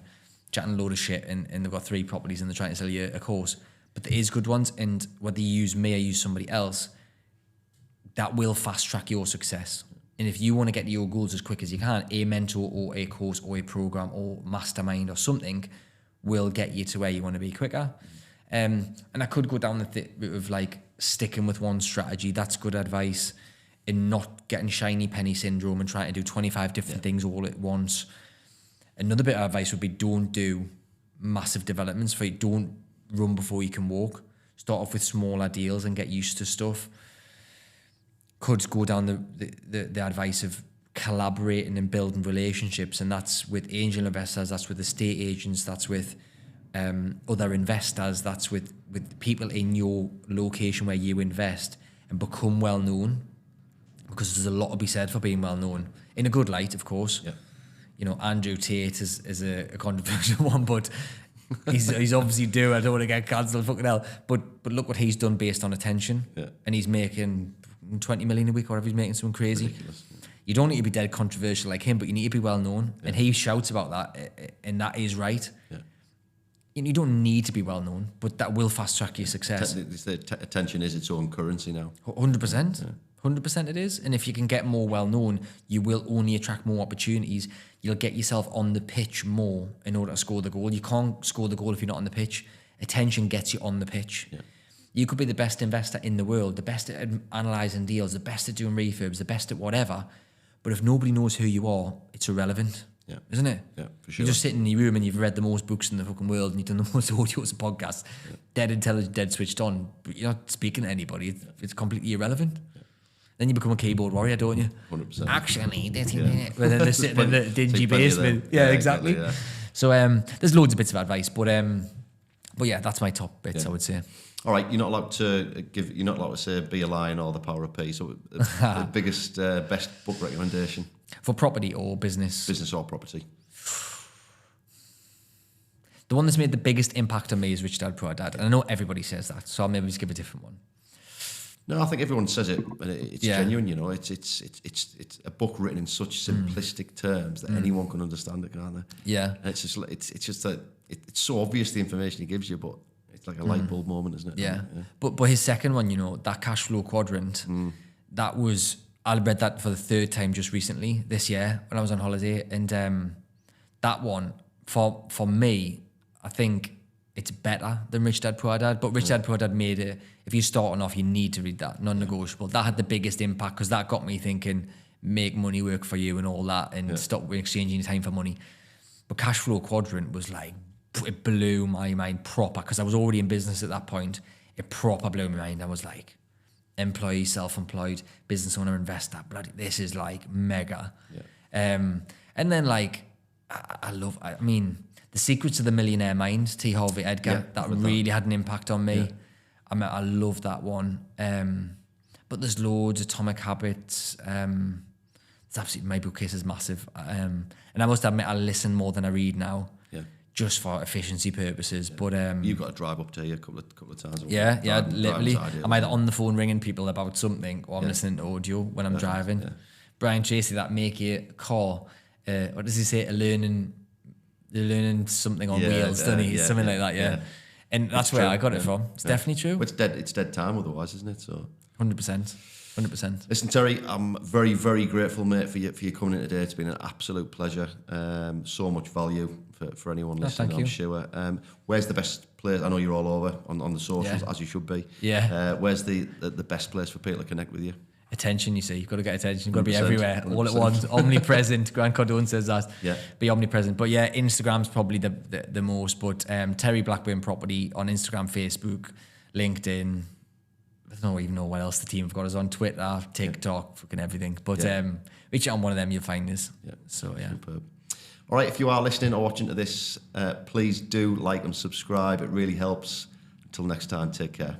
chatting a load of shit, and they've got 3 properties and they're trying to sell you a course. But there is good ones, and whether you use me or use somebody else, that will fast track your success. And if you want to get to your goals as quick as you can, a mentor or a course or a program or mastermind or something will get you to where you want to be quicker. And I could go down the route of like sticking with one strategy. That's good advice. And not getting shiny penny syndrome and trying to do 25 different things all at once. Another bit of advice would be don't do massive developments for you. Don't run before you can walk. Start off with smaller deals and get used to stuff. Could go down the advice of collaborating and building relationships, and that's with angel investors, that's with estate agents, that's with other investors, that's with people in your location where you invest, and become well known, because there's a lot to be said for being well known in a good light, of course. Yeah. Andrew Tate is a controversial one, but he's obviously due. I don't want to get cancelled, fucking hell. But look what he's done based on attention, and he's making 20 million a week, or whatever he's making, something crazy. Ridiculous. You don't need to be dead controversial like him, but you need to be well known. And he shouts about that, and that is right. Yeah. You don't need to be well known, but that will fast track your success. Attention is its own currency now. 100%. 100% it is. And if you can get more well known, you will only attract more opportunities. You'll get yourself on the pitch more in order to score the goal. You can't score the goal if you're not on the pitch. Attention gets you on the pitch. Yeah. You could be the best investor in the world, the best at analysing deals, the best at doing refurbs, the best at whatever. But if nobody knows who you are, it's irrelevant. Yeah. Isn't it? Yeah, for sure. You're just sitting in your room and you've read the most books in the fucking world and you've done the most audios and podcasts, dead intelligent, dead switched on, but you're not speaking to anybody. It's completely irrelevant. Yeah. Then you become a keyboard warrior, don't you? 100%. Actually, but then they're sitting in the dingy basement. Yeah, exactly. Yeah. So there's loads of bits of advice, but yeah, that's my top bits, I would say. All right, you're not allowed to say Be a Lion or The Power of P. So the biggest, best book recommendation for property or business? Business or property. The one that's made the biggest impact on me is Rich Dad Poor Dad, and I know everybody says that, so I'll maybe just give a different one. No, I think everyone says it, and it's genuine. You know, it's a book written in such simplistic terms that anyone can understand it, can't they? Yeah. And it's just that it's so obvious the information he gives you, but it's like a light bulb moment, isn't it? Yeah. But his second one, you know, that cash flow quadrant, that was, I read that for the third time just recently this year when I was on holiday, and that one for me, I think it's better than Rich Dad Poor Dad. But Rich Dad Poor Dad made it. If you're starting off, you need to read that, non-negotiable. That had the biggest impact because that got me thinking, make money work for you and all that, and stop exchanging your time for money. But cash flow quadrant was like, it blew my mind proper because I was already in business at that point. It proper blew my mind. I was like, employee, self-employed, business owner, investor. Bloody, this is like mega. Yeah. And then like, I mean, The Secrets of the Millionaire Mind, T. Harvey Edgar, that really had an impact on me. Yeah. I mean, I love that one. But there's loads, Atomic Habits. It's absolutely, my bookcase is massive. And I must admit, I listen more than I read now, just for efficiency purposes. Yeah. But you've got to drive up to you a couple of times. Literally. I'm either on the phone ringing people about something, or I'm listening to audio when I'm driving. Yeah. Brian Tracy, that make your car, what does he say? Learning something on wheels, doesn't he? Something like that, yeah. And that's where I got it from. It's definitely true. It's dead time otherwise, isn't it? So 100%. 100%. Listen, Terry, I'm very, very grateful, mate, for you coming in today. It's been an absolute pleasure. So much value for anyone listening, I'm sure. Where's the best place? I know you're all over on the socials, as you should be. Yeah. Where's the best place for people to connect with you? Attention, you see. You've got to get attention. You've got to be everywhere, 100%. All at once. Omnipresent. Grant Cardone says that. Yeah. Be omnipresent. But yeah, Instagram's probably the most. But Terry Blackburn Property on Instagram, Facebook, LinkedIn. I don't even know what else the team have got us on. Twitter, TikTok, fucking everything. But reach out on one of them, you'll find us. Yeah. So yeah. Superb. All right, if you are listening or watching to this, please do like and subscribe. It really helps. Until next time, take care.